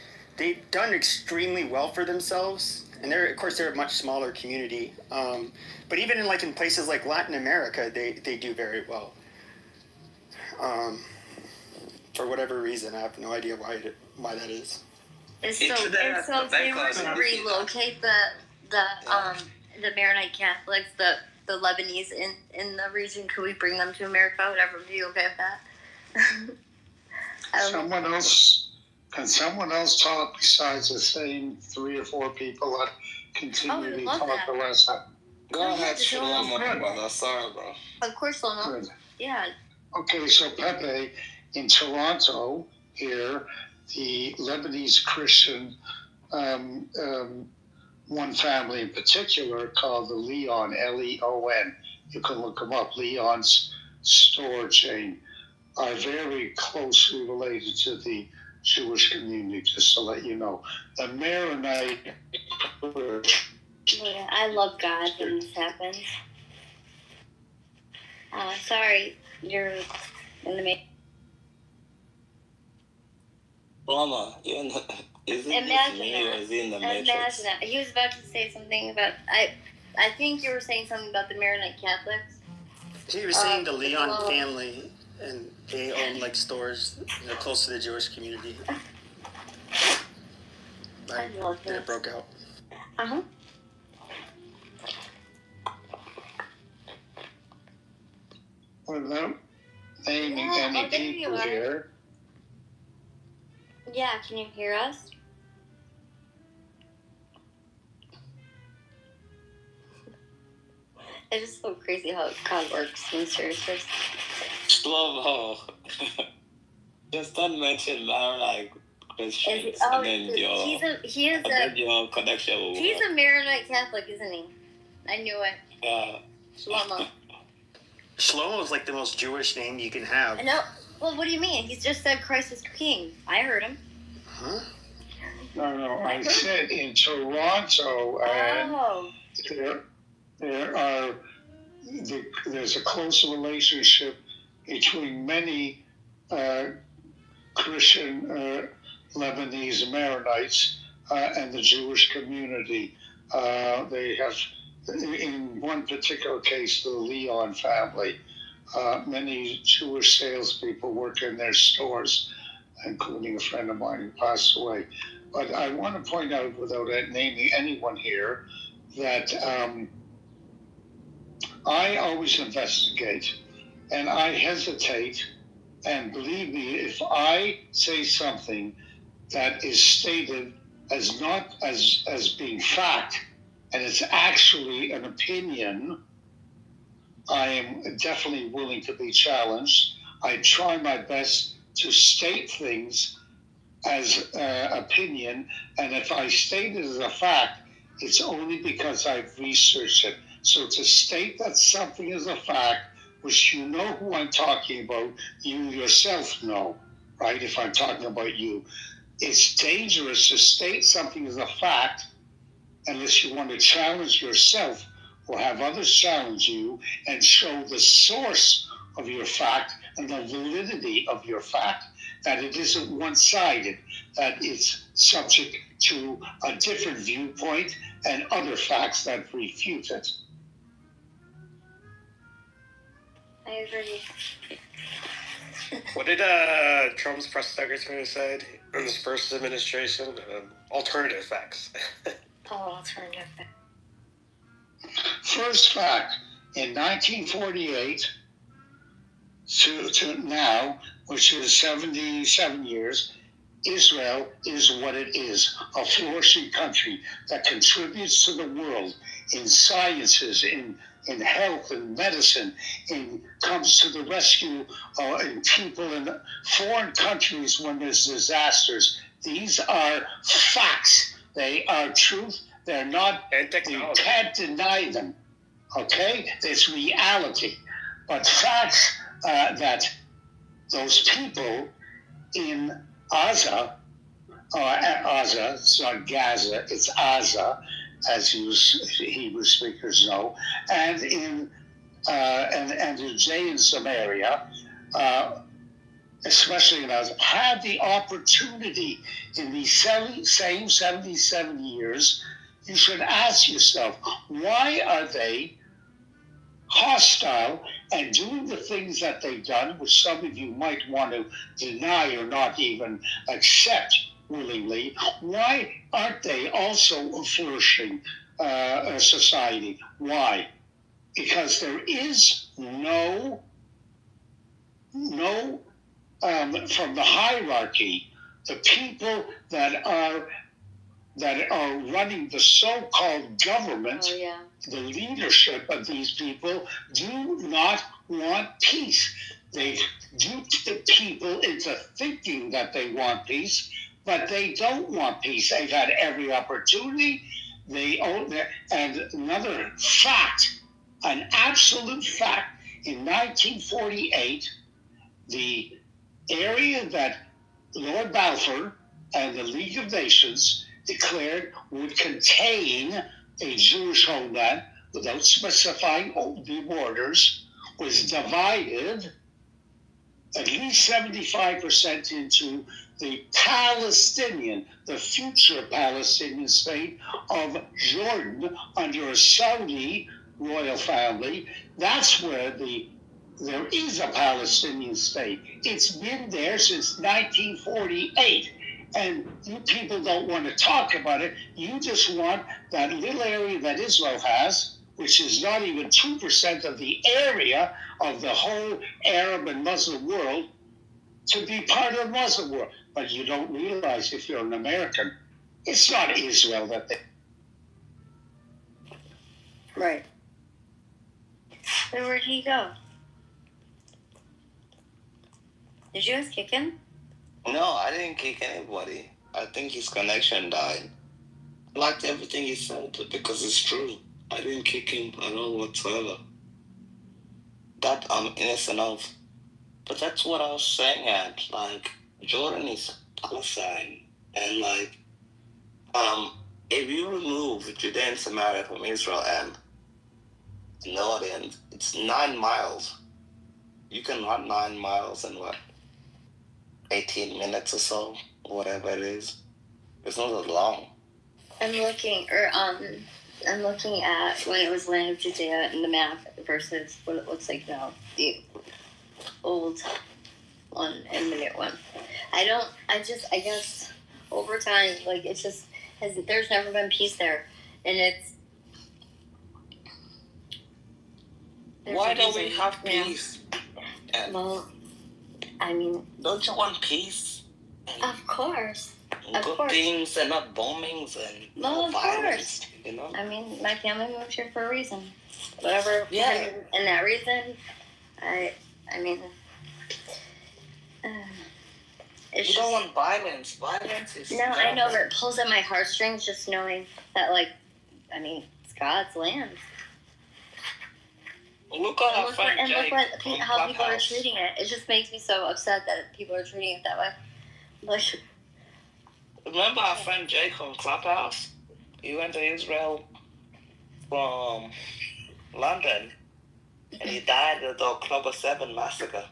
done extremely well for themselves, and they're a much smaller community. But even in places like Latin America, they do very well. For whatever reason, I have no idea why that is. So if they were to relocate the Maronite Catholics, the Lebanese in the region, could we bring them to America? Would everyone be okay with that? Can someone else talk besides the same 3 or 4 people that continually talk the last time? Go ahead, Shlomo. Sorry, bro. Of course, Shlomo. Yeah. Okay, so Pepe, in Toronto here, the Lebanese Christian, one family in particular called the Leon, Leon, you can look them up, Leon's store chain, are very closely related to the Jewish community, just to let you know. The Maronite Yeah, I love God when this happens. Sorry, you're in the main. Mama, Imagine that. He was about to say something about. I think you were saying something about the Maronite Catholics. He was saying the Leon family, and they own like stores, close to the Jewish community. I love that. It broke out. Without naming any people here. Yeah, can you hear us? It's just so crazy how it works in churches. Shlomo. Just don't mention Maronite Christians, and then your connection will He's a Maronite Catholic, isn't he? I knew it. Yeah. Shlomo. Shlomo is like the most Jewish name you can have. No. Well, what do you mean? He's just said Christ is king. I heard him. Huh? No, I said in Toronto, and there's a close relationship between many Christian Lebanese Maronites and the Jewish community. They have, in one particular case, the Leon family. Many Jewish salespeople work in their stores, including a friend of mine who passed away. But I want to point out, without naming anyone here, that I always investigate, and I hesitate, and believe me, if I say something that is stated as not as being fact, and it's actually an opinion, I am definitely willing to be challenged. I try my best to state things as opinion, and if I state it as a fact, it's only because I've researched it. So to state that something is a fact, which you know who I'm talking about, you yourself know, right? If I'm talking about you, it's dangerous to state something as a fact unless you want to challenge yourself or have others challenge you and show the source of your fact and the validity of your fact, that it isn't one-sided, that it's subject to a different viewpoint and other facts that refute it. I agree. What did Trump's press secretary said in his first administration? Alternative facts. Alternative facts. First fact, in 1948 to now, which is 77 years, Israel is what it is, a flourishing country that contributes to the world in sciences, in health and medicine, comes to the rescue in people in foreign countries when there's disasters. These are facts. They are truth. They're not, you can't deny them. Okay? It's reality. But facts that those people in Gaza, it's not Gaza, it's Gaza, as you Hebrew speakers know, and in Judea and Samaria, especially in Gaza, had the opportunity in these same 77 years. You should ask yourself, why are they hostile and doing the things that they've done, which some of you might want to deny or not even accept willingly? Why aren't they also flourishing society. Why? Because there is no from the hierarchy, the people that are running the so-called government, the leadership of these people do not want peace. They dupe the people into thinking that they want peace, but they don't want peace. They've had every opportunity. And another fact, an absolute fact, in 1948, the area that Lord Balfour and the League of Nations declared would contain a Jewish homeland without specifying the borders was divided at least 75% into the Palestinian, the future Palestinian state of Jordan under a Saudi royal family. That's where there is a Palestinian state. It's been there since 1948. And you people don't want to talk about it. You just want that little area that Israel has, which is not even 2% of the area of the whole Arab and Muslim world, to be part of the Muslim world. But you don't realize, if you're an American, it's not Israel that they... Right. So where'd he go? Did you guys kick him? No, I didn't kick anybody. I think his connection died. I liked everything he said because it's true. I didn't kick him at all whatsoever. That I'm innocent of. But that's what I was saying at. Like, Jordan is Palestine. And like, if you remove Judea and Samaria from Israel and Northern, it's 9 miles. You can run 9 miles in what? 18 minutes or so, whatever it is. It's not that long. I'm looking at when it was land of Judea in the map versus what it looks like now, the old one and the new one. I guess over time, like, it's just, there's never been peace there. And why don't we have peace? Yeah. Well, I mean... Don't you want peace? Of course. Good things and not bombings and violence, you know? I mean, my family moved here for a reason. Whatever. Yeah. And that reason, I mean... you don't want violence. Violence is... No, I know, but it pulls at my heartstrings just knowing that, like, I mean, it's God's land. Look at our friend Jake. Look how people are treating it. It just makes me so upset that people are treating it that way. Like, remember our friend Jake on Clubhouse? He went to Israel from London, and he died at the October 7 massacre.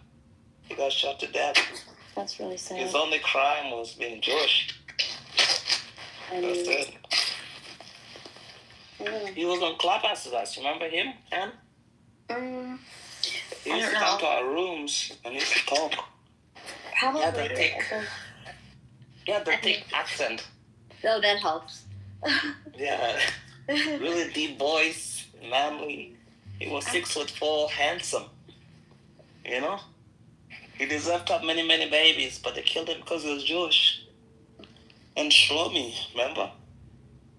He got shot to death. That's really sad. His only crime was being Jewish. That's it. Yeah. He was on Clubhouse with us. Remember him, Anne? He used to come to our rooms and he used to talk. Probably. He had the thick accent. No, that helps. Yeah. Really deep voice, manly. He was 6'4", handsome. You know? He deserved to have many, many babies, but they killed him because he was Jewish. And Shlomi, remember?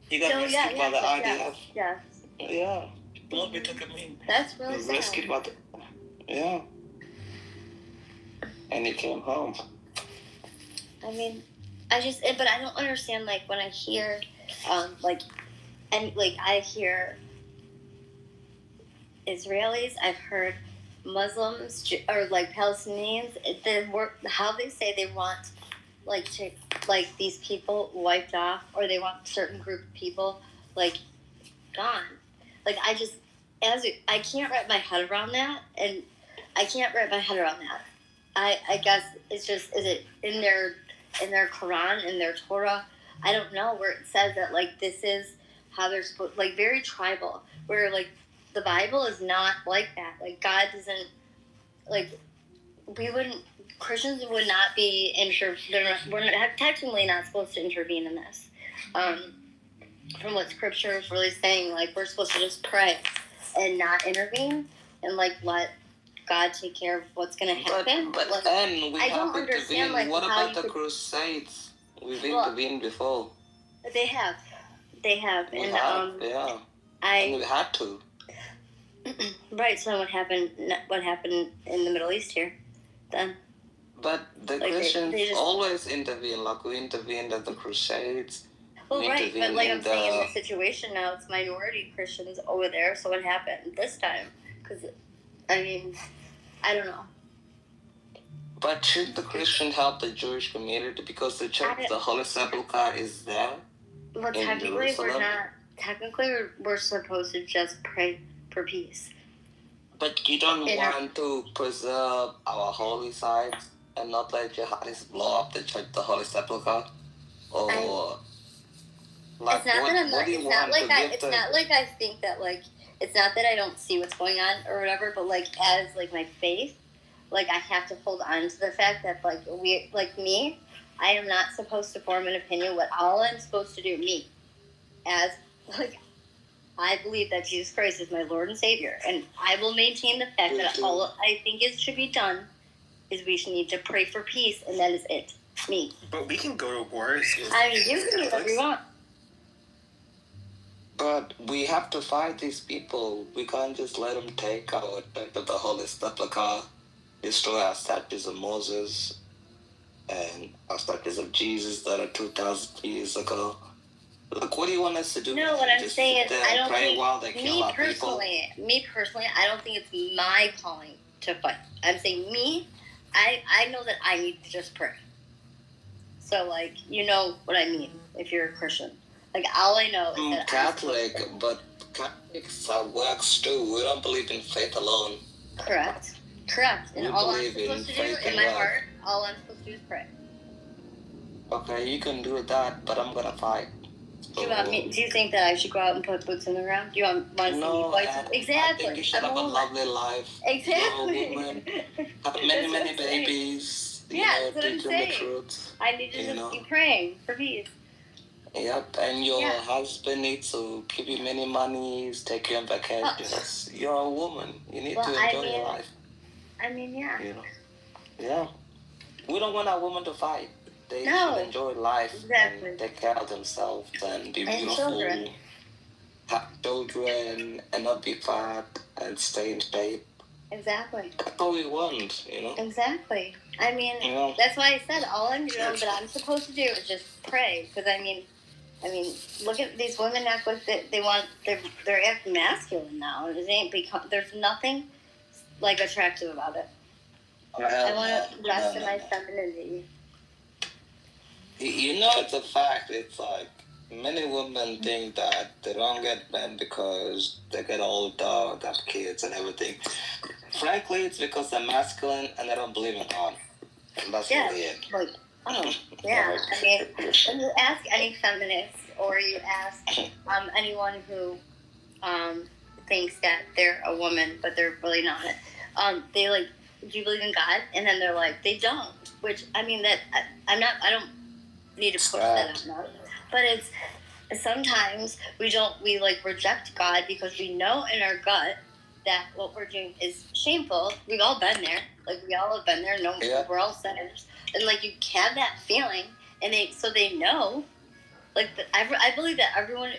He got rescued by the IDF. Yeah. Yeah. Shlomi took him in. That's really he was sad. rescued by the... Yeah. And he came home. I mean, but I don't understand, like, when I hear, I hear Israelis, I've heard Muslims, or, like, Palestinians, how they say they want, these people wiped off, or they want a certain group of people, gone. Like, I can't wrap my head around that, and I can't wrap my head around that. I guess it's just, is it in their Quran, in their Torah? I don't know, where it says that, this is how they're supposed, very tribal, where, the Bible is not like that. God doesn't, Christians would not be we're not, technically not supposed to intervene in this. from what Scripture is really saying. Like, we're supposed to just pray and not intervene and like let God take care of what's going to happen. But like, then we I have don't understand. intervened. Like, What how about the could... Crusades? We've intervened before. They have, We and have, yeah. And we had to. Right. So what happened? What happened in the Middle East here? Then. But the Christians they just always intervene. Like we intervened at the Crusades. Well, right, but like I'm saying, in this situation now, it's minority Christians over there. So what happened this time? Because, I mean, I don't know. But should the Christian help the Jewish community because the church, the Holy Sepulchre, is there? Well, technically, we're not. Technically, we're supposed to just pray for peace. But you don't want to preserve our holy sites and not let jihadists blow up the church, the Holy Sepulchre, or like it's not what? That I'm What not, do you it's want not like to I. give It's to? not like I think that like. It's not that I don't see what's going on or whatever, but like as like my faith, like I have to hold on to the fact that like me, I am not supposed to form an opinion. What all I'm supposed to do, me, as like. I believe that Jesus Christ is my Lord and Savior, and I will maintain the fact that all I think should be done is we should need to pray for peace, and that is it. Me. But we can go to war. I mean, you can do whatever you want. But we have to fight these people. We can't just let them take our church of the Holy Sepulchre, destroy our statues of Moses and our statues of Jesus that are 2,000 years ago. Like, what do you want us to do? No, what I'm just saying is, I don't pray think, while they kill our people? Me personally, I don't think it's my calling to fight. I'm saying I know that I need to just pray. So, like, you know what I mean if you're a Christian. Like, all I know is that Catholic, but Catholics are works too. We don't believe in faith alone. Correct. And all I'm supposed to do in my heart, all I'm supposed to do is pray. Okay, you can do that, but I'm gonna fight. Do you think that I should go out and put boots in the ground? Do you want to see me fight? Exactly. I think you should have a lovely life. Exactly. You're a woman. Have many babies. That's what I'm saying. The truth. I need to just keep praying for peace. Yep, and your husband needs to give you many monies, take you on vacations. You're a woman. You need to enjoy your life. I mean, yeah. You know? Yeah. We don't want our women to fight. They should enjoy life and take care of themselves and be beautiful. Children. Have children and not be fat and stay in shape. Exactly. That's all we want, you know? Exactly. I mean, that's why I said all I'm doing, that I'm supposed to do is just pray. Because, I mean, look at these women act like they're acting masculine now. There's nothing, like, attractive about it. I want to rest in my femininity. You know, it's a fact. It's like many women think that they don't get men because they get older, they have kids and everything. Frankly, it's because they're masculine and they don't believe in God. And that's really it. I mean, when you ask any feminist or you ask anyone who thinks that they're a woman but they're really not, they like, do you believe in God? And then they're like, they don't. Which, I mean, I don't need to push that out. But it's sometimes we like reject God because we know in our gut that what we're doing is shameful. We've all been there. Like, we all have been there. No, we're all sinners. And like, you have that feeling, and they know. Like, I believe that everyone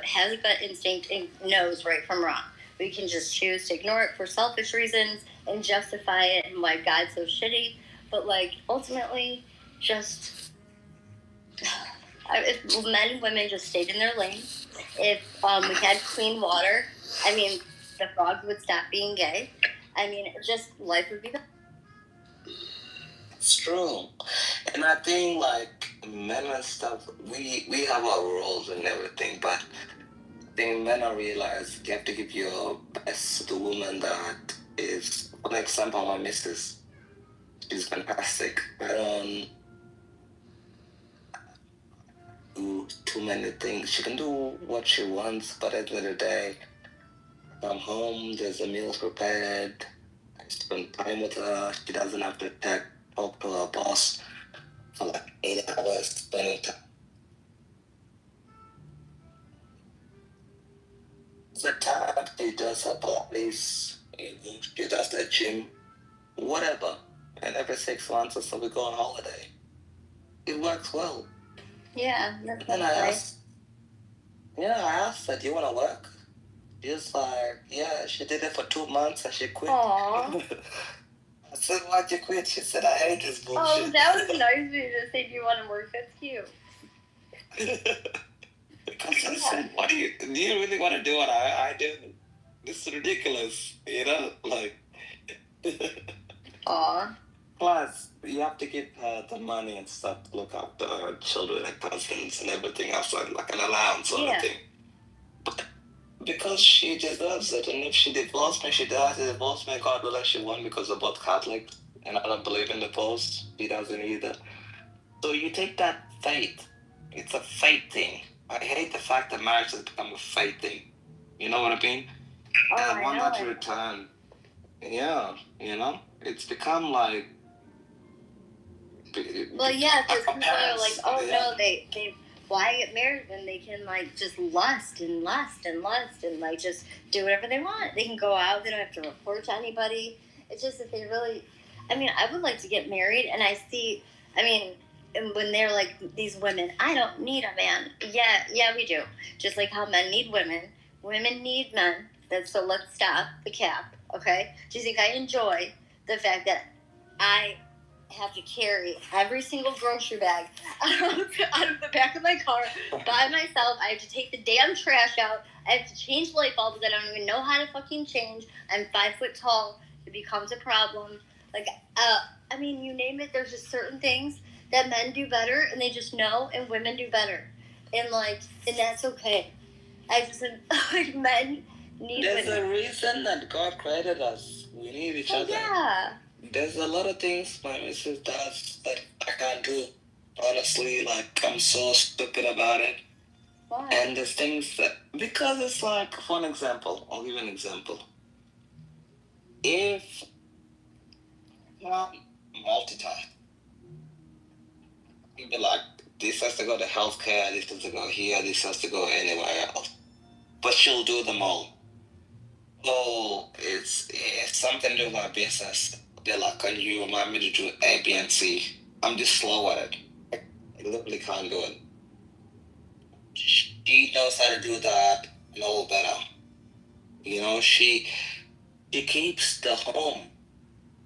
has a gut instinct and knows right from wrong. We can just choose to ignore it for selfish reasons and justify it and why God's so shitty. But like, ultimately, just if men and women just stayed in their lane, if we had clean water, I mean, the frogs would stop being gay. I mean, just life would be better. It's true. And I think, like, men and stuff, we have our roles and everything, but I think men don't realize you have to give your best to the woman that is, for example, my missus. She's fantastic. I don't do too many things. She can do what she wants, but at the end of the day, I'm home, there's a meal prepared, I spend time with her, she doesn't have to talk to her boss for like 8 hours, spending time. The time she does her Pilates, she does the gym, whatever. And every 6 months or so we go on holiday. It works well. Yeah, that's And I nice. asked her, do you want to work? She was like, yeah, she did it for 2 months and she quit. Aww. I said, why'd you quit? She said, I hate this bullshit. Oh, that was nice of you to say, do you want to work? That's cute. Because I said, do you really want to do what I do? This is ridiculous, you know? Like, Aw. plus, you have to give her the money and stuff to look after her children and cousins and everything else, like an allowance sort of thing. But because she deserves it, and if she divorced me, she does divorce me. God willing, she won because we're both Catholic, and I don't believe in divorce. She doesn't either. So you take that faith. It's a faith thing. I hate the fact that marriage has become a faith thing. You know what I mean? Oh, And I want that to know. return. Yeah, you know? It's become like... Well, yeah, because people are like, oh yeah. no, they why get married when they can like just lust and like just do whatever they want. They can go out, they don't have to report to anybody. It's just that they really, I mean, I would like to get married, and I see, I mean, and when they're like these women, I don't need a man. Yeah, we do. Just like how men need women need men. So let's stop the cap, okay? Do you think I enjoy the fact that I have to carry every single grocery bag out of the back of my car by myself? I have to take the damn trash out. I have to change light bulbs that I don't even know how to fucking change. I'm 5 foot tall. It becomes a problem. Like, I mean, you name it. There's just certain things that men do better, and they just know, and women do better, and that's okay. I just like men need. There's women. a reason that God created us. We need each other. Yeah. There's a lot of things my missus does that I can't do. Honestly, like, I'm so stupid about it. Why? And there's things that... Because it's like, for an example, I'll give you an example. If you multitask, you'd be like, this has to go to healthcare, this has to go here, this has to go anywhere else. But she'll do them all. Oh, it's something to do with my business. They're like, can you remind me to do A, B, and C? I'm just slow at it. I literally can't do it. She knows how to do that no better. You know, she keeps the home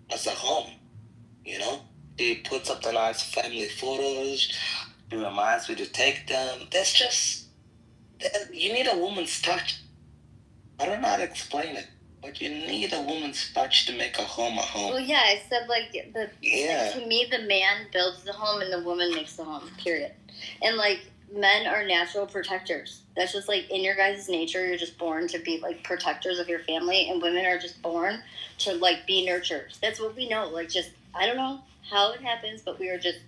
as a home, you know? She puts up the nice family photos. She reminds me to take them. That's just... You need a woman's touch. I don't know how to explain it. But you need a woman's touch to make a home a home. Well, yeah, I said to me, the man builds the home and the woman makes the home. Period. And like men are natural protectors. That's just like in your guys' nature. You're just born to be like protectors of your family, and women are just born to like be nurturers. That's what we know. Like just I don't know how it happens, but we are just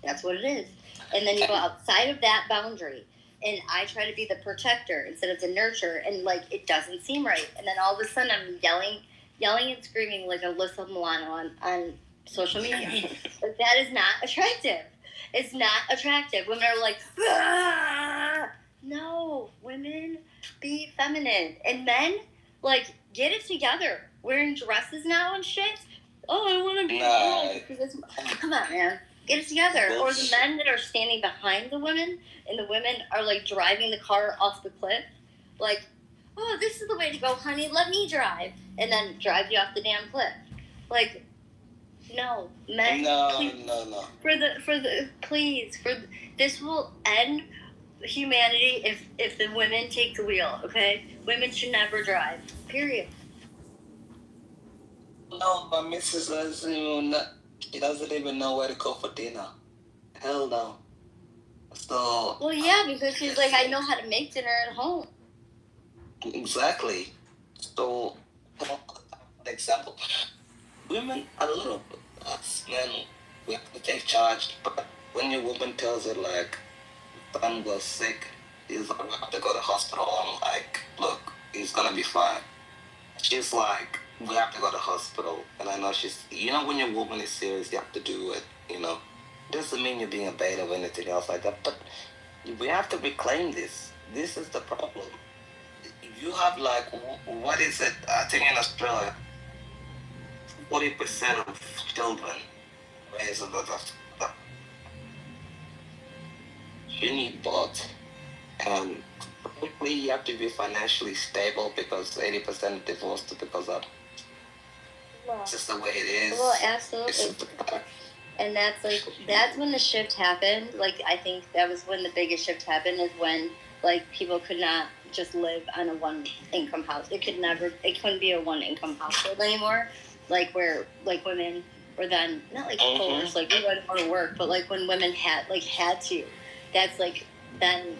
that's what it is. And then you go outside of that boundary. And I try to be the protector instead of the nurturer, and like it doesn't seem right. And then all of a sudden, I'm yelling and screaming like Alyssa Milano on social media. But that is not attractive. It's not attractive. Women are like, ah! No, women be feminine, and men like get it together. Wearing dresses now and shit. Oh, I want to be a girl. Come on, man. Get it together. Or the men that are standing behind the women, and the women are like driving the car off the cliff. Like, oh, this is the way to go, honey. Let me drive. And then drive you off the damn cliff. Like, no. Men. No. This will end humanity if the women take the wheel, okay? Women should never drive. Period. No, my missus she doesn't even know where to go for dinner. Hell no. So... Well, yeah, because she's like, I know how to make dinner at home. Exactly. So, for example, women, a little us men, we have to take charge. But when your woman tells her, like, son was sick, he's like, we have to go to the hospital. I'm like, look, he's gonna be fine. She's like, we have to go to the hospital. And I know she's, you know, when your woman is serious, you have to do it, you know. Doesn't mean you're being a beta or anything else like that, but we have to reclaim this. This is the problem. You have have like, what is it? I think in Australia, 40% of children raised a lot of stuff. You need both. And probably you have to be financially stable because 80% divorced because of it's just the way it is. Well, absolutely. And that's when the shift happened. Like, I think that was when the biggest shift happened, is when, like, people could not just live on a one income house. It couldn't be a one income household anymore. Like, where, like, women were then, not like forced, like, we went to work, but like when women had to. That's like, then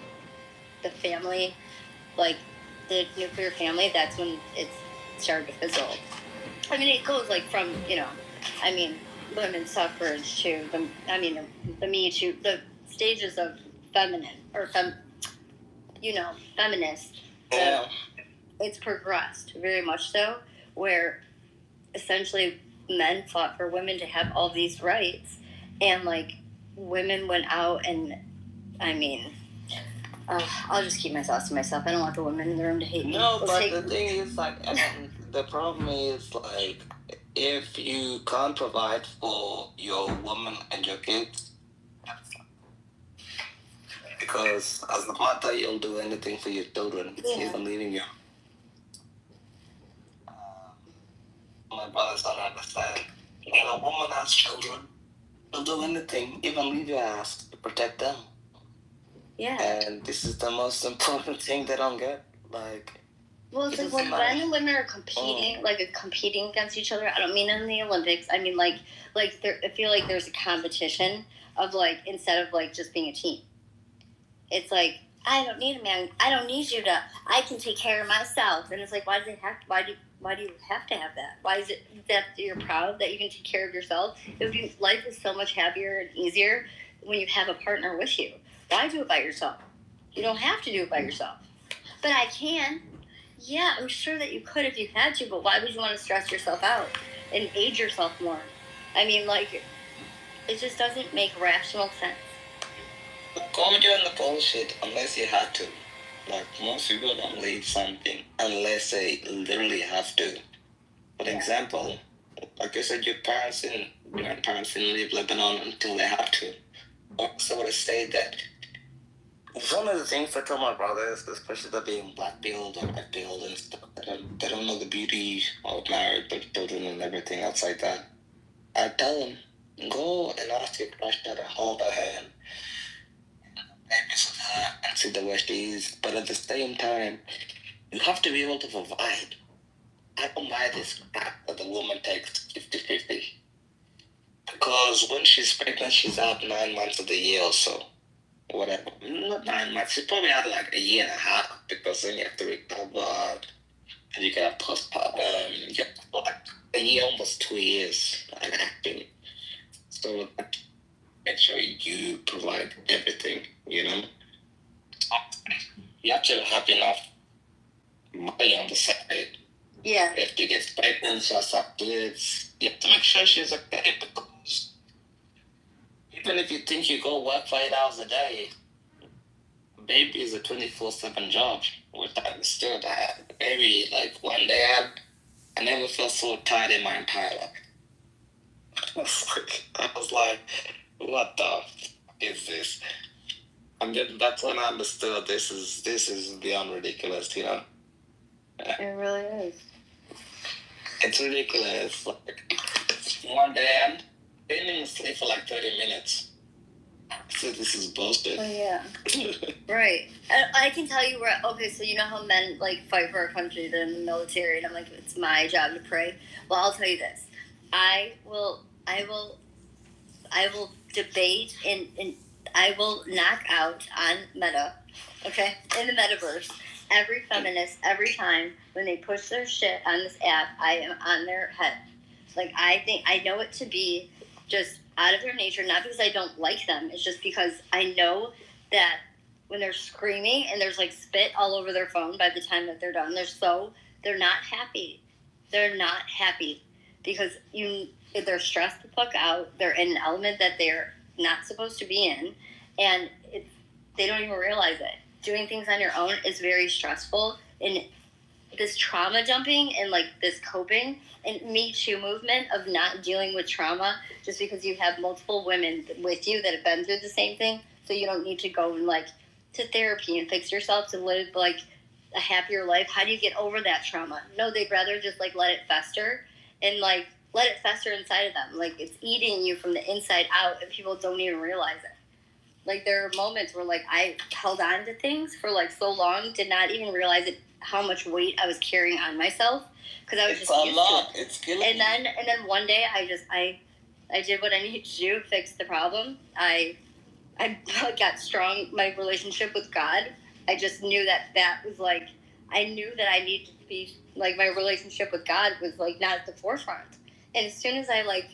the family, like, the nuclear family, that's when it started to fizzle. I mean, it goes like from, women's suffrage to the Me Too, the stages of feminist. Yeah. It's progressed very much so, where essentially men fought for women to have all these rights, and like women went out and I'll just keep my thoughts to myself. I don't want the women in the room to hate me. No, but the thing is, like, the problem is, like, if you can't provide for your woman and your kids, because as a mother, you'll do anything for your children, even leaving you. My brothers don't understand. When a woman has children, she'll do anything, even leave your ass to protect them. Yeah. And this is the most important thing they don't get. Like, well, it's like when men and women are competing against each other. I don't mean in the Olympics. I mean I feel like there's a competition of like, instead of like just being a team. It's like, I don't need a man. I don't need you to. I can take care of myself. And it's like, why do you have to have that? Why is it that you're proud that you can take care of yourself? Life is so much happier and easier when you have a partner with you. Why do it by yourself? You don't have to do it by yourself. But I can. Yeah, I'm sure that you could if you had to, but why would you want to stress yourself out and age yourself more? I mean, like, it just doesn't make rational sense. Comedy on the bullshit unless you have to. Like, most people don't leave something unless they literally have to. For example, like I said, your grandparents didn't leave Lebanon until they have to. So I say that one of the things I tell my brothers, especially that being black-pilled or red-pilled and stuff, they don't know the beauty of marriage, but children and everything else like that. I tell them, go and ask your crush to hold her hand, babysit her, and see the way she is. But at the same time, you have to be able to provide. I don't buy this crap that the woman takes 50-50. Because when she's pregnant, she's out 9 months of the year or so. Whatever. Not 9 months. She's probably out like a year and a half, because then you have to recover. And you got postpartum. You have like a year, almost 2 years, like acting. So make sure you provide everything, you know? You have to have enough money on the side. Yeah. If you get pregnant, she has kids, you have to make sure she's okay, because even if you think you go work 5 hours a day, baby is a 24/7 job, which I understood. I had a baby like one day. I never felt so tired in my entire life. I was like, what the fuck is this? And then that's when I understood this is beyond ridiculous, you know? It really is. It's ridiculous. Like, one day I didn't even sleep for like 30 minutes. So this is bullshit. Oh, yeah. Right. I can tell you where, okay, so you know how men, like, fight for our country, they're in the military, and I'm like, it's my job to pray. Well, I'll tell you this. I will debate and I will knock out on Meta, okay, in the metaverse, every feminist, every time when they push their shit on this app, I am on their head. Like, I know it to be just out of their nature, not because I don't like them, it's just because I know that when they're screaming and there's like spit all over their phone by the time that they're done, they're not happy. They're not happy because they're stressed the fuck out. They're in an element that they're not supposed to be in, and they don't even realize it. Doing things on your own is very stressful, and this trauma dumping and like this coping and Me Too movement of not dealing with trauma just because you have multiple women with you that have been through the same thing, so you don't need to go and like to therapy and fix yourself to live like a happier life. How do you get over that trauma? No, they'd rather just like let it fester and like let it fester inside of them. Like it's eating you from the inside out and people don't even realize it. Like there are moments where like I held on to things for like so long, did not even realize it, how much weight I was carrying on myself because I was It's just a used lot. to it. It's killing And then one day I did what I needed to do, fix the problem. I got strong. My relationship with God, I just knew that was like, I knew that I needed to be like, my relationship with God was like not at the forefront. And as soon as I like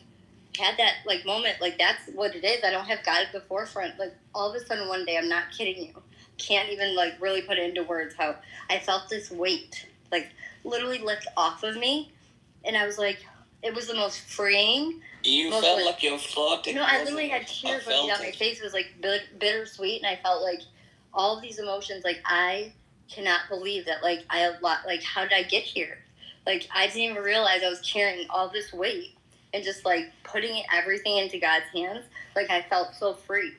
had that like moment, like that's what it is. I don't have God at the forefront. Like all of a sudden one day, I'm not kidding you, can't even like really put it into words how I felt this weight like literally lift off of me, and I was like, it was the most freeing. You felt like you're floating. No, I literally had tears running down my face. It was like bittersweet, and I felt like all of these emotions. Like I cannot believe that. Like like how did I get here? Like I didn't even realize I was carrying all this weight and just like putting everything into God's hands. Like I felt so free,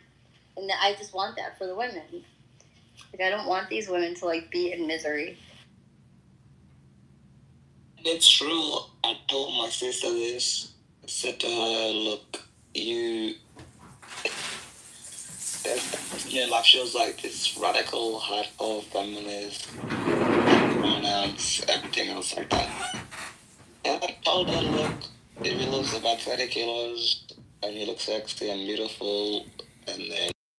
and I just want that for the women. Like I don't want these women to like be in misery. It's true. I told my sister this. I said to her, look, you know, life feels like this radical, hardcore feminist, pronouns, everything else like that. And I told her, look, if he looks about 30 kilos and he looks sexy and beautiful, and then